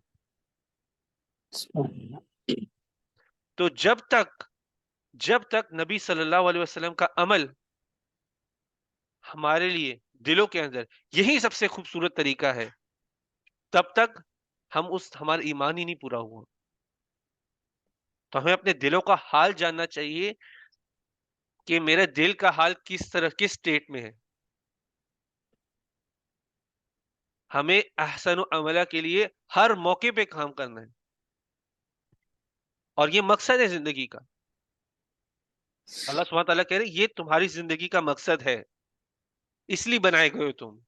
تو جب تک نبی صلی اللہ علیہ وسلم کا عمل ہمارے لیے دلوں کے اندر یہی سب سے خوبصورت طریقہ ہے، تب تک ہمارا ایمان ہی نہیں پورا ہوا۔ تو ہمیں اپنے دلوں کا حال جاننا چاہیے کہ میرے دل کا حال کس طرح کس سٹیٹ میں ہے۔ ہمیں احسن و عملہ کے لیے ہر موقع پہ کام کرنا ہے، اور یہ مقصد ہے زندگی کا۔ اللہ سبحانہ تعالیٰ کہہ رہے یہ تمہاری زندگی کا مقصد ہے، اس لیے بنائے گئے ہو تم۔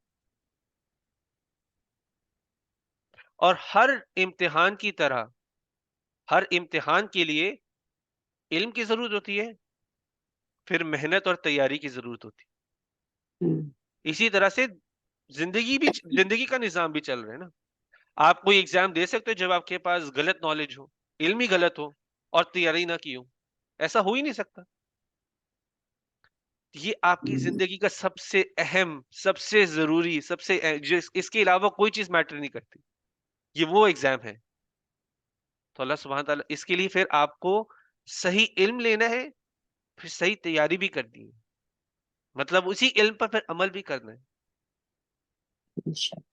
اور ہر امتحان کی طرح ہر امتحان کے لیے علم کی ضرورت ہوتی ہے، پھر محنت اور تیاری کی ضرورت ہوتی ہے۔ اسی طرح سے زندگی کا نظام بھی چل رہا ہے نا. آپ کوئی ایگزام دے سکتے ہو جب آپ کے پاس غلط نالج ہو, علم ہی غلط ہو اور تیاری نہ کی ہو؟ ایسا ہو ہی نہیں سکتا. یہ آپ کی زندگی کا سب سے اہم, سب سے ضروری, اس کے علاوہ کوئی چیز میٹر نہیں کرتی, یہ وہ ایگزام ہے. تو اللہ سبحانہ تعالیٰ اس کے لیے پھر آپ کو صحیح علم لینا ہے, پھر صحیح تیاری بھی کرنی ہے, مطلب اسی علم پر پھر عمل بھی کرنا ہے. انشاءاللہ.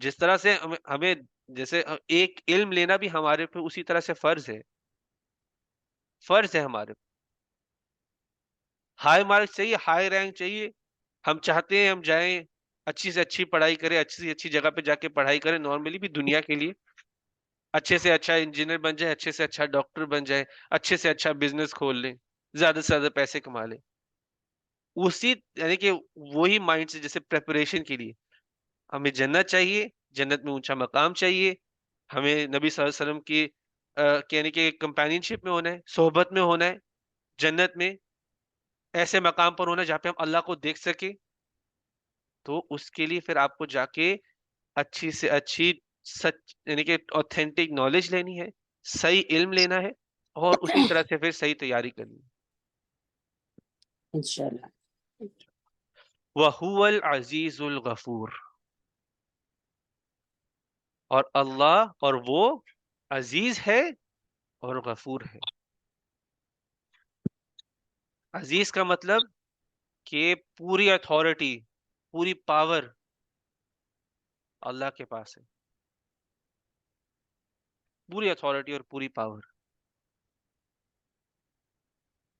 جس طرح سے ہمیں جیسے ایک علم لینا بھی ہمارے پہ اسی طرح سے فرض ہے, ہمارے پہ. ہائی مارکس چاہیے, ہائی رینک چاہیے, ہم چاہتے ہیں ہم جائیں, اچھی سے اچھی پڑھائی کریں, اچھی سے اچھی جگہ پہ جا کے پڑھائی کریں, نارملی بھی دنیا کے لیے اچھے سے اچھا انجینئر بن جائے, اچھے سے اچھا ڈاکٹر بن جائے, اچھے سے اچھا بزنس کھول لیں, زیادہ سے زیادہ پیسے کما لیں. اسی یعنی کہ وہی مائنڈ سے جیسے پریپریشن کے لیے ہمیں جنت چاہیے, جنت میں اونچا مقام چاہیے, ہمیں نبی صلی اللہ علیہ وسلم کی یعنی کہ کمپینین شپ میں ہونا ہے, صحبت میں ہونا ہے, جنت میں ایسے مقام پر ہونا ہے جہاں پہ ہم اللہ کو دیکھ سکیں. تو اس کے لیے پھر آپ کو جا کے اچھی سے اچھی سچ یعنی کہ اوتھینٹک نالج لینی ہے, صحیح علم لینا ہے, اور اسی طرح سے پھر صحیح تیاری کرنی ہے. انشاءاللہ. وَهُوَ الْعَزِيزُ الْغَفُورُ, اور اللہ اور وہ عزیز ہے اور غفور ہے. عزیز کا مطلب کہ پوری اتھارٹی, پوری پاور اللہ کے پاس ہے, پوری اتھارٹی اور پوری پاور.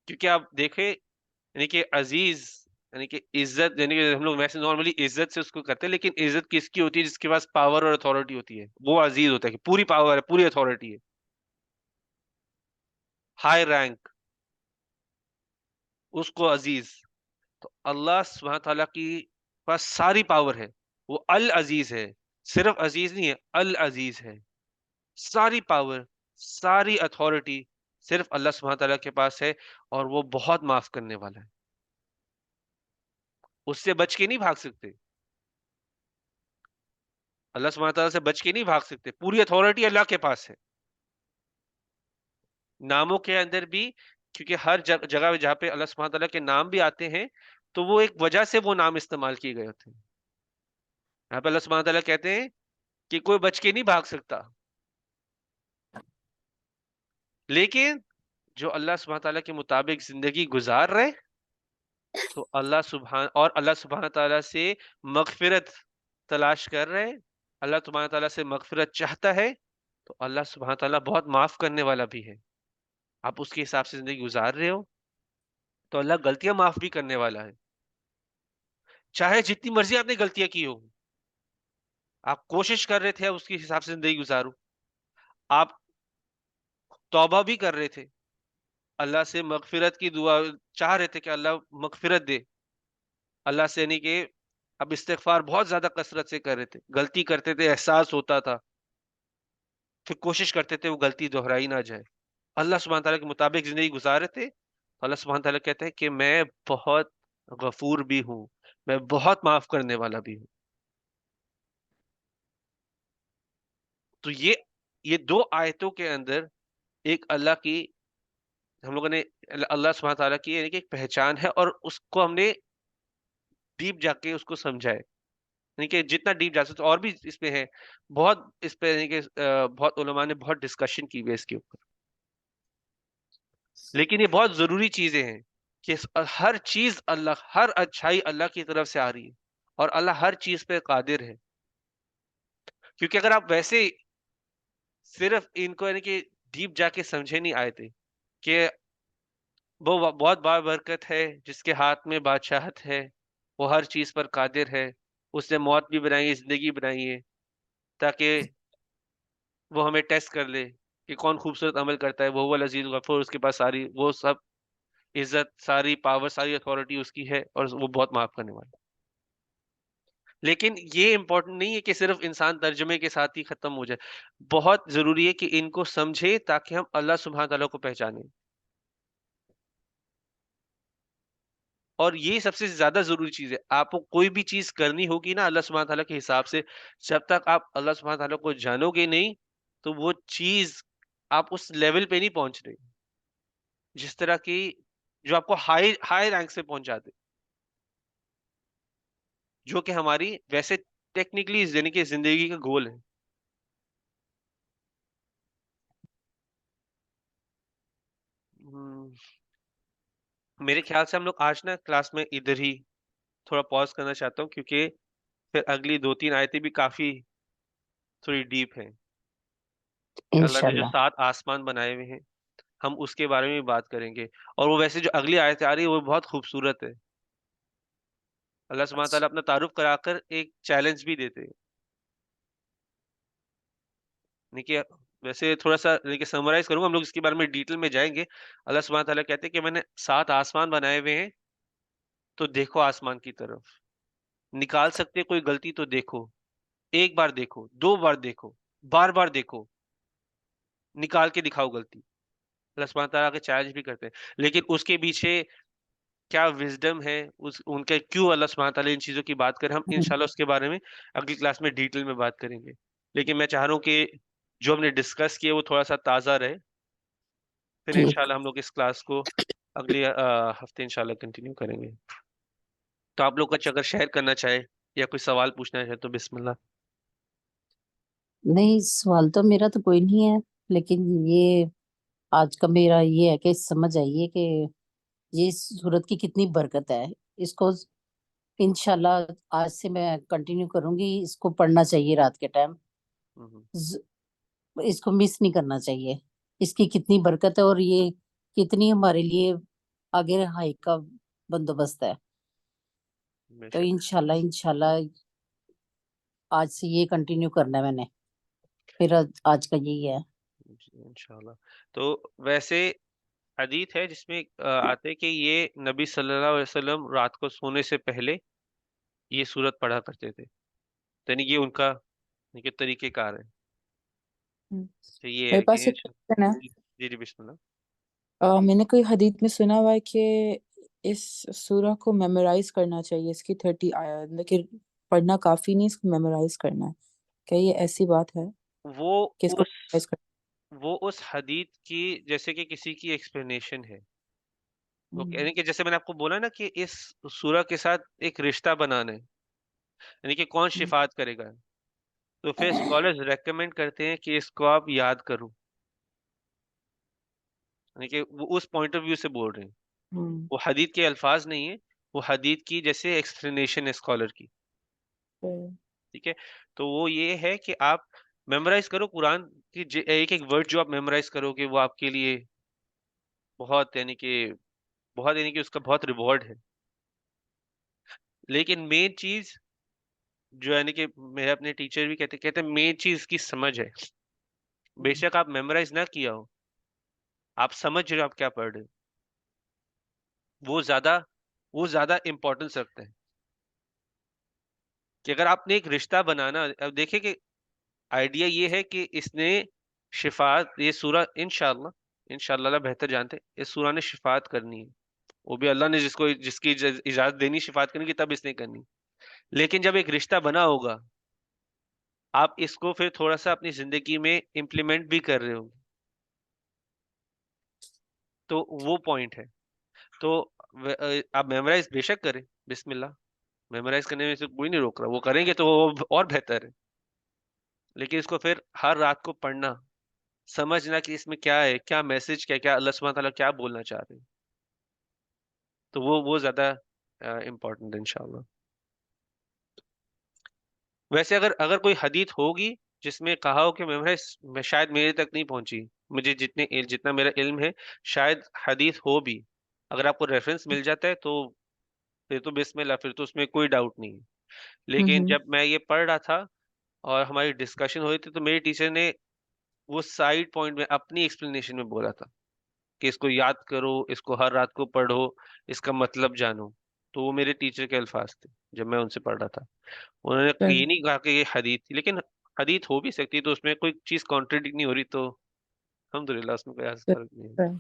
کیونکہ آپ دیکھیں یعنی کہ عزیز یعنی کہ عزت, یعنی کہ ہم لوگ ویسے نارملی عزت سے اس کو کرتے ہیں, لیکن عزت کس کی ہوتی ہے؟ جس کے پاس پاور اور اتھارٹی ہوتی ہے, وہ عزیز ہوتا ہے کہ پوری پاور ہے, پوری اتھارٹی ہے, ہائی رینک, اس کو عزیز. تو اللہ سبحانہ تعالیٰ کی پاس ساری پاور ہے, وہ العزیز ہے, صرف عزیز نہیں ہے, العزیز ہے. ساری پاور, ساری اتھارٹی صرف اللہ سبحانہ تعالیٰ کے پاس ہے, اور وہ بہت معاف کرنے والا ہے. اس سے بچ کے نہیں بھاگ سکتے, اللہ سبحانہ تعالیٰ سے بچ کے نہیں بھاگ سکتے, پوری اتھارٹی اللہ کے پاس ہے. ناموں کے اندر بھی, کیونکہ ہر جگہ جہاں پہ اللہ سبحانہ تعالیٰ کے نام بھی آتے ہیں تو وہ ایک وجہ سے وہ نام استعمال کیے گئے ہوتے ہیں. یہاں پہ اللہ سبحانہ تعالیٰ کہتے ہیں کہ کوئی بچ کے نہیں بھاگ سکتا, لیکن جو اللہ سبحانہ تعالیٰ کے مطابق زندگی گزار رہے تو اللہ سبحانہ تعالیٰ سے مغفرت تلاش کر رہے, اللہ سبحانہ تعالیٰ سے مغفرت چاہتا ہے, تو اللہ سبحانہ تعالیٰ بہت معاف کرنے والا بھی ہے. آپ اس کے حساب سے زندگی گزار رہے ہو تو اللہ غلطیاں معاف بھی کرنے والا ہے, چاہے جتنی مرضی آپ نے غلطیاں کی ہو. آپ کوشش کر رہے تھے اس کے حساب سے زندگی گزارو, آپ توبہ بھی کر رہے تھے, اللہ سے مغفرت کی دعا چاہ رہے تھے کہ اللہ مغفرت دے, اللہ سے نہیں کہ اب استغفار بہت زیادہ کثرت سے کر رہے تھے, غلطی کرتے تھے, احساس ہوتا تھا, پھر کوشش کرتے تھے وہ غلطی دہرائی نہ جائے, اللہ سبحانہ تعالیٰ کے مطابق زندگی گزار رہے تھے. اللہ سبحانہ تعالیٰ کہتے ہیں کہ میں بہت غفور بھی ہوں, میں بہت معاف کرنے والا بھی ہوں. تو یہ دو آیتوں کے اندر ایک اللہ کی, ہم لوگوں نے اللہ سبحانہ تعالیٰ کی یعنی کہ ایک پہچان ہے, اور اس کو ہم نے ڈیپ جا کے اس کو سمجھائے, یعنی کہ جتنا ڈیپ جا سکتے, اور بھی اس پہ ہے بہت, اس پہ یعنی کہ بہت علماء نے بہت ڈسکشن کی ہوئی ہے اس کے اوپر, لیکن یہ بہت ضروری چیزیں ہیں کہ ہر چیز اللہ, ہر اچھائی اللہ کی طرف سے آ رہی ہے, اور اللہ ہر چیز پہ قادر ہے. کیونکہ اگر آپ ویسے صرف ان کو یعنی کہ ڈیپ جا کے سمجھے نہیں آئے تھے کہ وہ بہت بابرکت ہے جس کے ہاتھ میں بادشاہت ہے, وہ ہر چیز پر قادر ہے, اس نے موت بھی بنائی ہے, زندگی بنائی ہے, تاکہ وہ ہمیں ٹیسٹ کر لے کہ کون خوبصورت عمل کرتا ہے. وہ العزیز الغفور, اس کے پاس ساری وہ سب عزت, ساری پاور, ساری اتھارٹی اس کی ہے, اور وہ بہت معاف کرنے والا. لیکن یہ امپورٹنٹ نہیں ہے کہ صرف انسان ترجمے کے ساتھ ہی ختم ہو جائے, بہت ضروری ہے کہ ان کو سمجھے تاکہ ہم اللہ سبحانہ تعالیٰ کو پہچانیں. اور یہ سب سے زیادہ ضروری چیز ہے. آپ کو کوئی بھی چیز کرنی ہوگی نا اللہ سبحانہ تعالیٰ کے حساب سے، جب تک آپ اللہ سبحانہ تعالیٰ کو جانو گے نہیں تو وہ چیز آپ اس لیول پہ نہیں پہنچ رہے جس طرح کی جو آپ کو ہائی ہائی رینک سے پہنچا دے، جو کہ ہماری ویسے ٹیکنیکلی یعنی کہ زندگی کا گول ہے. ہم، میرے خیال سے ہم لوگ آج نا کلاس میں ادھر ہی تھوڑا پاز کرنا چاہتا ہوں، کیونکہ پھر اگلی 2-3 آیتیں بھی کافی تھوڑی ڈیپ ہیں. کہ اللہ نے جو انشاءاللہ. 7 آسمان بنائے ہوئے ہیں، ہم اس کے بارے میں بھی بات کریں گے. اور وہ ویسے جو اگلی آیت آ رہی ہے وہ بہت خوبصورت ہے. اللہ سبحانہ تعالیٰ اپنا تعارف کرا کر ایک چیلنج بھی دیتے ہیں. یعنی کہ ویسے تھوڑا سا یعنی کہ سمرائز کروں گا، ہم لوگ اس کے بارے میں ڈیٹیل میں جائیں گے. اللہ سبحانہ تعالیٰ کہتے ہیں کہ میں نے 7 آسمان بنائے ہوئے ہیں، تو دیکھو آسمان کی طرف. نکال سکتے کوئی غلطی تو دیکھو، ایک بار دیکھو، 2 بار دیکھو، بار بار دیکھو، نکال کے دکھاؤ غلطی. اللہ سبحانہ تعالیٰ کے چیلنج بھی کرتے ہیں، لیکن اس کے پیچھے کیا وزڈم ہے، ان کے کیوں اللہ سبحانہ تعالیٰ ان چیزوں کی بات کریں، ہم انشاءاللہ اس کے بارے میں اگلی کلاس میں ڈیٹیل میں بات کریں گے. لیکن میں چاہ رہا ہوں کہ جو ہم نے ڈسکس کیے وہ تھوڑا سا تازہ رہے، پھر ٹھیک. انشاءاللہ ہم لوگ اس کلاس کو اگلے ہفتے انشاءاللہ کنٹینیو کریں گے. تو آپ لوگ کچھ اگر شیئر کرنا چاہے یا کوئی سوال پوچھنا چاہے تو بسم اللہ. نہیں، سوال تو میرا تو کوئی نہیں ہے، لیکن یہ آج کا میرا یہ ہے کہ سمجھ آئیے کہ یہ صورت کی کتنی برکت ہے. اس کو انشاءاللہ آج سے میں کنٹینیو کروں گی. اس کو پڑھنا چاہیے رات کے ٹائم، ہم، اس کو مس نہیں کرنا چاہیے. اس کی کتنی برکت ہے اور یہ کتنی ہمارے لیے آگے رہائی کا بندوبست ہے. بے تو شک انشاءاللہ انشاءاللہ آج سے یہ کنٹینیو کرنا ہے میں نے. میرا آج کا یہی ہے. جی انشاءاللہ. تو ویسے حدیث ہے جس میں آتے کہ یہ نبی صلی اللہ علیہ وسلم رات کو سونے سے پہلے یہ سورت پڑھا کرتے تھے. یعنی یہ ان کا یعنی کہ طریقہ کار ہے. تو یہ میرے ہے کہ پاس ایک کوشچن ہے. جی جی جی، بسم اللہ. میں نے کوئی حدیث میں سنا ہوا ہے کہ اس سورہ کو میمورائز کرنا چاہیے. اس کی 30 لیکن پڑھنا کافی نہیں، اس کو میمورائز کرنا ہے. کیا یہ ایسی بات ہے وہ کہ اس کو اس میمورائز کرنا وہ اس حدیث کی جیسے کہ کسی کی ایکسپلینیشن ہے. ہے؟ وہ یعنی کہ جیسے میں نے آپ کو بولا نا کہ اس سورہ کے ساتھ ایک رشتہ بنانا ہے، یعنی کہ کون ہم، شفاعت کرے گا. تو پھر اسکالرز ریکمینڈ کرتے ہیں کہ اس کو آپ یاد کرو، یعنی کہ وہ اس پوائنٹ آف ویو سے بول رہے ہیں. ہم، وہ حدیث کے الفاظ نہیں ہیں، وہ حدیث کی جیسے ایکسپلینیشن ہے اسکالر کی. ہم، ٹھیک ہے. تو وہ یہ ہے کہ آپ میمورائز کرو قرآن کی ایک ایک ورڈ جو آپ میمورائز کرو گے وہ آپ کے لیے بہت یعنی کہ اس کا بہت ریوارڈ ہے. لیکن مین چیز جو یعنی کہ میرے اپنے ٹیچر بھی کہتے ہیں مین چیز کی سمجھ ہے. بے ہم، شک آپ میمورائز نہ کیا ہو، آپ سمجھ رہے ہو آپ کیا پڑھ رہے ہو، وہ زیادہ امپورٹنس رکھتے ہیں. کہ اگر آپ نے ایک رشتہ بنانا، اب دیکھیں کہ آئیڈیا یہ ہے کہ اس نے شفاعت، یہ سورہ انشاءاللہ اللہ بہتر جانتے ہیں، اس سورہ نے شفاعت کرنی ہے. وہ بھی اللہ نے جس کی اجازت دینی شفاعت کرنے کی تب اس نے کرنی. لیکن جب ایک رشتہ بنا ہوگا، آپ اس کو پھر تھوڑا سا اپنی زندگی میں امپلیمنٹ بھی کر رہے ہوں گے. تو وہ پوائنٹ ہے. تو آپ میمورائز بے شک کریں، بسم اللہ. میمورائز کرنے میں سے کوئی نہیں روک رہا، وہ کریں گے تو وہ اور بہتر ہے. لیکن اس کو پھر ہر رات کو پڑھنا، سمجھنا کہ اس میں کیا ہے، کیا میسج، کیا کیا اللہ سبحانہ تعالیٰ کیا بولنا چاہ رہے ہیں. تو وہ زیادہ امپورٹنٹ ہے انشاءاللہ. ویسے اگر کوئی حدیث ہوگی جس میں کہا ہو کہ میمورائز، میں شاید میرے تک نہیں پہنچی، مجھے جتنا میرا علم ہے شاید حدیث ہو بھی، اگر آپ کو ریفرنس مل جاتا ہے تو پھر تو بسم اللہ، پھر تو اس میں کوئی ڈاؤٹ نہیں ہے. لیکن ہم، جب میں یہ پڑھ رہا تھا اور ہماری ڈسکشن ہوئی تھی تو میری ٹیچر نے وہ سائڈ پوائنٹ میں اپنی ایکسپلینیشن میں بولا تھا کہ اس کو یاد کرو، اس کو ہر رات کو پڑھو، اس کا مطلب جانو. تو وہ میرے ٹیچر کے الفاظ تھے جب میں ان سے پڑھ رہا تھا. انہوں نے یہ نہیں کہا کہ یہ حدیث تھی، لیکن حدیث ہو بھی سکتی ہے، تو اس میں کوئی چیز کانٹرڈکٹ نہیں ہو رہی تو الحمدللہ اس میں کوئی ایسا فرق نہیں ہے.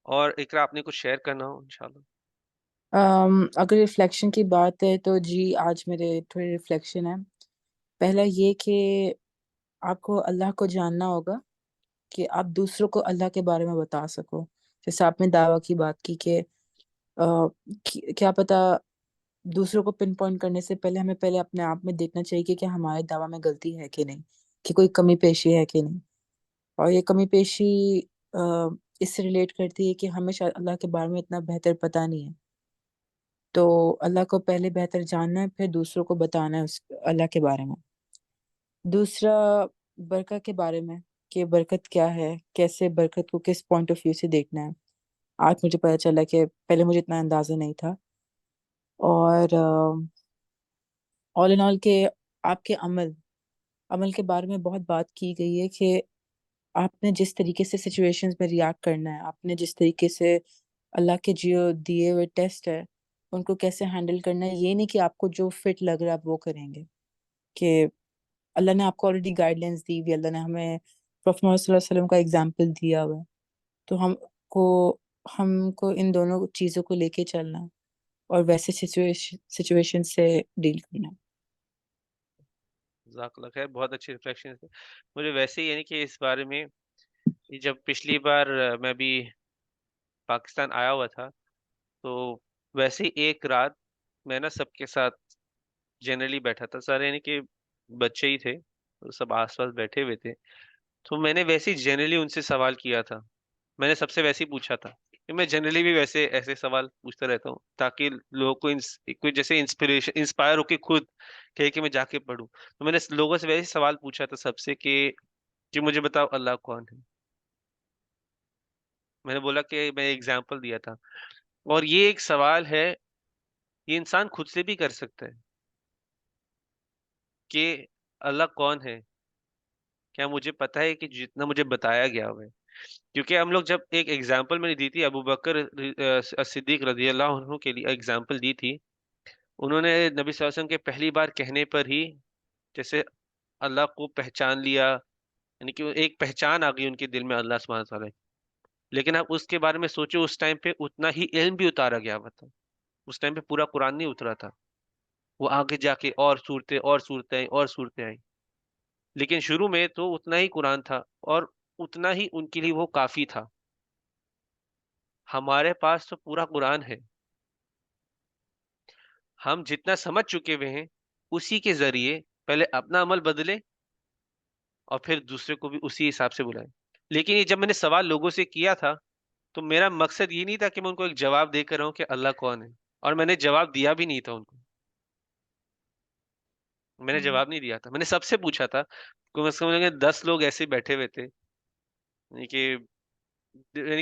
اور اقرا آپ نے کچھ شیئر کرنا ہو انشاءاللہ. اگر ریفلیکشن کی بات ہے تو جی آج میرے تھوڑے ریفلیکشن ہے. پہلا یہ کہ آپ کو اللہ کو جاننا ہوگا کہ آپ دوسروں کو اللہ کے بارے میں بتا سکو. جیسے آپ نے دعویٰ کی بات کی کہ کیا پتا دوسروں کو پن پوائنٹ کرنے سے پہلے ہمیں پہلے اپنے آپ میں دیکھنا چاہیے کہ کیا ہمارے دعویٰ میں غلطی ہے کہ نہیں, کہ کوئی کمی پیشی ہے کہ نہیں. اور یہ کمی پیشی اس سے ریلیٹ کرتی ہے کہ ہمیں شاید اللہ کے بارے میں اتنا بہتر پتہ نہیں ہے, تو اللہ کو پہلے بہتر جاننا ہے, پھر دوسروں کو بتانا ہے اللہ کے بارے میں. دوسرا برکت کے بارے میں کہ برکت کیا ہے, کیسے برکت کو کس پوائنٹ آف ویو سے دیکھنا ہے. آج مجھے پتہ چلا کہ پہلے مجھے اتنا اندازہ نہیں تھا. اور آل ان آل کہ آپ کے عمل کے بارے میں بہت بات کی گئی ہے کہ آپ نے جس طریقے سے سچویشنز میں ریاکٹ کرنا ہے, آپ نے جس طریقے سے اللہ کے جو دیے ہوئے ٹیسٹ ہے ان کو کیسے ہینڈل کرنا ہے. یہ نہیں کہ آپ کو جو فٹ لگ رہا ہے آپ وہ کریں گے, کہ اللہ نے آپ کو آلریڈی گائیڈ لائنس دی ہوئی, اللہ نے ہمیں پروفیٹ محمد صلی اللہ علیہ وسلم کا اگزامپل دیا ہوا ہے, تو کو ہم کو ان دونوں چیزوں کو لے کے چلنا ہے اور ویسے سچویشن سے ڈیل کرنا ہے. جزاک اللہ خیر, بہت اچھی ریفلیکشن ہے. مجھے ویسے ہی یعنی کہ اس بارے میں جب پچھلی بار میں بھی پاکستان آیا ہوا تھا تو ویسے ہی ایک رات میں نا سب کے ساتھ جنرلی بیٹھا تھا, سارے یعنی کہ بچے ہی تھے تو سب آس پاس بیٹھے ہوئے تھے. تو میں نے ویسے ہی جنرلی ان سے سوال کیا تھا, میں نے سب سے ویسے ہی پوچھا تھا کہ میں جنرلی بھی ویسے ایسے سوال پوچھتا رہتا ہوں تاکہ لوگوں کو کوئی جیسے انسپریشن انسپائر ہو کے خود کہ میں جا کے پڑھوں. تو میں نے لوگوں سے ویسے ہی سوال پوچھا تھا سب سے کہ مجھے بتاؤ اللہ کون ہے. میں نے بولا کہ میں ایگزامپل دیا تھا, اور یہ ایک سوال ہے یہ انسان خود سے بھی کر سکتا ہے کہ اللہ کون ہے. کیا مجھے پتا ہے کہ جتنا مجھے بتایا گیا ہوا ہے, کیونکہ ہم لوگ جب ایک ایگزامپل میں نے دی تھی ابو بکر صدیق رضی اللہ عنہ کے لیے ایگزامپل دی تھی, انہوں نے نبی صلی اللہ علیہ وسلم کے پہلی بار کہنے پر ہی جیسے اللہ کو پہچان لیا, یعنی کہ ایک پہچان آ گئی ان کے دل میں اللہ سبحانہ وتعالی. لیکن آپ اس کے بارے میں سوچو اس ٹائم پہ اتنا ہی علم بھی اتارا گیا ہوا تھا, اس ٹائم پہ پورا قرآن نہیں اترا تھا, وہ آگے جا کے اور صورتیں آئیں. لیکن شروع میں تو اتنا ہی قرآن تھا اور اتنا ہی ان کے لیے وہ کافی تھا. ہمارے پاس تو پورا قرآن ہے, ہم جتنا سمجھ چکے ہوئے ہیں اسی کے ذریعے پہلے اپنا عمل بدلے اور پھر دوسرے کو بھی اسی حساب سے بلائیں. لیکن یہ جب میں نے سوال لوگوں سے کیا تھا تو میرا مقصد یہ نہیں تھا کہ میں ان کو ایک جواب دے کر رہا ہوں کہ اللہ کون ہے, اور میں نے جواب دیا بھی نہیں تھا ان کو, میں نے جواب نہیں دیا تھا. میں نے سب سے پوچھا تھا, کم از کم 10 لوگ ایسے بیٹھے ہوئے تھے, یعنی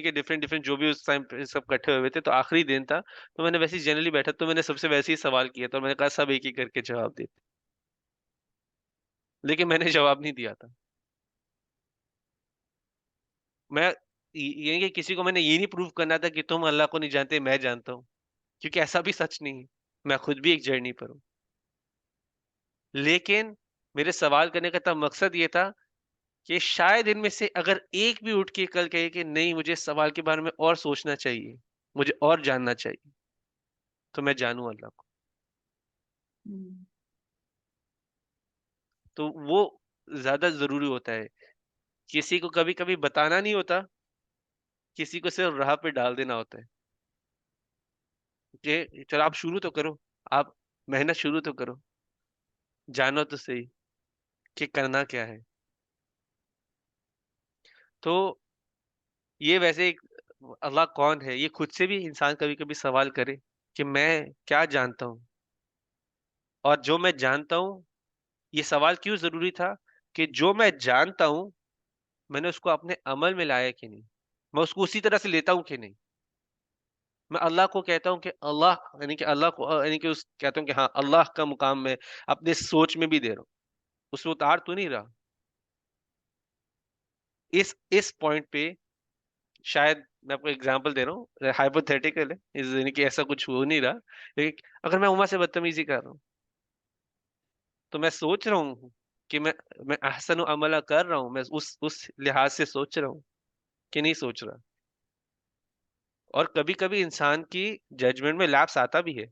کہ ڈفرینٹ جو بھی اس ٹائم پہ سب کٹھے ہوئے تھے, تو آخری دن تھا تو میں نے ویسے ہی جنرلی بیٹھا تو میں نے سب سے ویسے ہی سوال کیا تھا اور میں نے کہا سب ایک ہی کر کے جواب دیتے, لیکن میں نے جواب نہیں دیا تھا. میں یعنی کہ کسی کو میں نے یہ نہیں پروف کرنا تھا کہ تم اللہ کو نہیں جانتے میں جانتا ہوں, کیونکہ ایسا بھی سچ نہیں ہے, میں خود بھی ایک جرنی پر ہوں. لیکن میرے سوال کرنے کا تب مقصد یہ تھا کہ شاید ان میں سے اگر ایک بھی اٹھ کے کل کہے کہ نہیں مجھے اس سوال کے بارے میں اور سوچنا چاہیے, مجھے اور جاننا چاہیے, تو میں جانوں اللہ کو. تو وہ زیادہ ضروری ہوتا ہے. کسی کو کبھی کبھی بتانا نہیں ہوتا, کسی کو صرف راہ پہ ڈال دینا ہوتا ہے کہ چلو آپ شروع تو کرو, آپ محنت شروع تو کرو, جانو تو صحیح کہ کرنا کیا ہے. تو یہ ویسے اللہ کون ہے یہ خود سے بھی انسان کبھی کبھی سوال کرے کہ میں کیا جانتا ہوں, اور جو میں جانتا ہوں یہ سوال کیوں ضروری تھا کہ جو میں جانتا ہوں میں نے اس کو اپنے عمل میں لایا کہ نہیں, میں اس کو اسی طرح سے لیتا ہوں کہ نہیں. میں اللہ کو کہتا ہوں کہ اللہ, یعنی کہ اللہ کو یعنی کہ کہتا ہوں کہ ہاں اللہ کا مقام میں اپنے سوچ میں بھی دے رہا ہوں, اس میں اتار تو نہیں رہا. اس پوائنٹ پہ شاید میں آپ کو اگزامپل دے رہا ہوں, ہائپوتھیٹیکل ہے یعنی کہ ایسا کچھ ہو نہیں رہا, لیکن اگر میں عمر سے بدتمیزی کر رہا ہوں تو میں سوچ رہا ہوں کہ میں احسن و عملہ کر رہا ہوں, میں اس لحاظ سے سوچ رہا ہوں کہ نہیں سوچ رہا. اور کبھی کبھی انسان کی ججمنٹ میں لیپس آتا بھی ہے،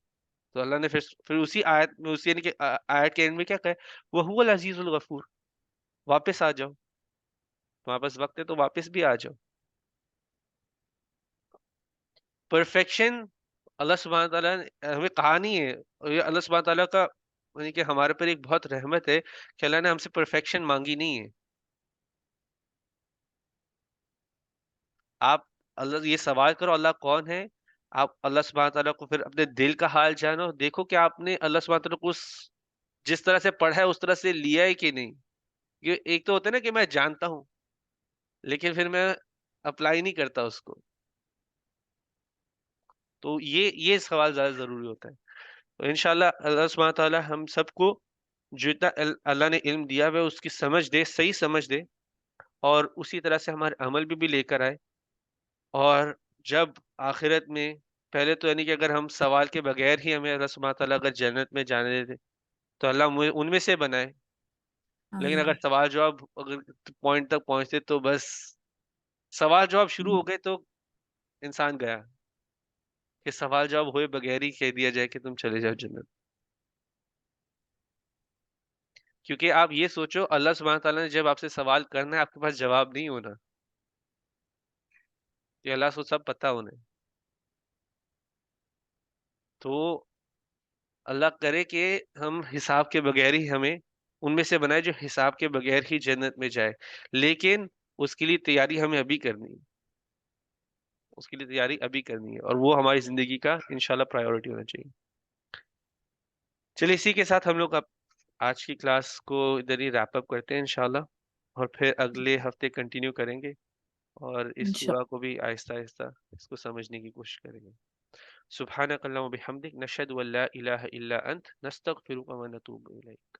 تو اللہ نے پھر اسی آیت میں، اسی یعنی کہ آیت کے اینڈ میں کیا کہا ہے، وَهُوَ الْعَزِيزُ الْغَفُورُ، واپس آ جاؤ، تمہارے پاس وقت ہے تو واپس بھی آ جاؤ. پرفیکشن اللہ سبحانہ تعالیٰ نے ہمیں کہا نہیں ہے، اور یہ اللہ سبحانہ تعالیٰ کا یعنی کہ ہمارے پر ایک بہت رحمت ہے کہ اللہ نے ہم سے پرفیکشن مانگی نہیں ہے. آپ اللہ یہ سوال کرو اللہ کون ہے، آپ اللہ سبحانہ تعالیٰ کو پھر اپنے دل کا حال جانو، دیکھو کہ آپ نے اللہ سبحانہ تعالیٰ کو جس طرح سے پڑھا ہے اس طرح سے لیا ہے کہ نہیں. یہ ایک تو ہوتا ہے نا کہ میں جانتا ہوں لیکن پھر میں اپلائی نہیں کرتا اس کو، تو یہ سوال زیادہ ضروری ہوتا ہے. تو انشاءاللہ اللہ سبحانہ تعالیٰ ہم سب کو جتنا اللہ نے علم دیا ہے اس کی سمجھ دے، صحیح سمجھ دے، اور اسی طرح سے ہمارے عمل بھی لے کر آئے. اور جب آخرت میں پہلے تو یعنی کہ اگر ہم سوال کے بغیر ہی ہمیں اللہ سبحانہ تعالیٰ اگر جنت میں جانے دیتے تو اللہ ان میں سے بنائے. لیکن اگر آمین. سوال جواب اگر پوائنٹ تک پہنچتے تو بس سوال جواب شروع ہو گئے تو انسان گیا، کہ سوال جواب ہوئے بغیر ہی کہہ دیا جائے کہ تم چلے جاؤ جنت. کیونکہ آپ یہ سوچو اللہ سبحانہ تعالیٰ نے جب آپ سے سوال کرنا ہے آپ کے پاس جواب نہیں ہونا، کہ اللہ کو سب پتہ ہونا ہے. تو اللہ کرے کہ ہم حساب کے بغیر ہی ہمیں ان میں سے بنائے جو حساب کے بغیر ہی جنت میں جائے. لیکن اس کے لیے تیاری ہمیں ابھی کرنی ہے، اس کے لیے تیاری ابھی کرنی ہے، اور وہ ہماری زندگی کا انشاءاللہ پرائیورٹی ہونا چاہیے. چلیے اسی کے ساتھ ہم لوگ اب آج کی کلاس کو ادھر ہی ریپ اپ کرتے ہیں انشاءاللہ، اور پھر اگلے ہفتے کنٹینیو کریں گے اور اس انشاء سورہ کو بھی آہستہ آہستہ اس کو سمجھنے کی کوشش کریں گے. سبحانک اللہم و بحمدک، نشہد ان لا الہ الا انت، نستغفرک و نتوب الیک.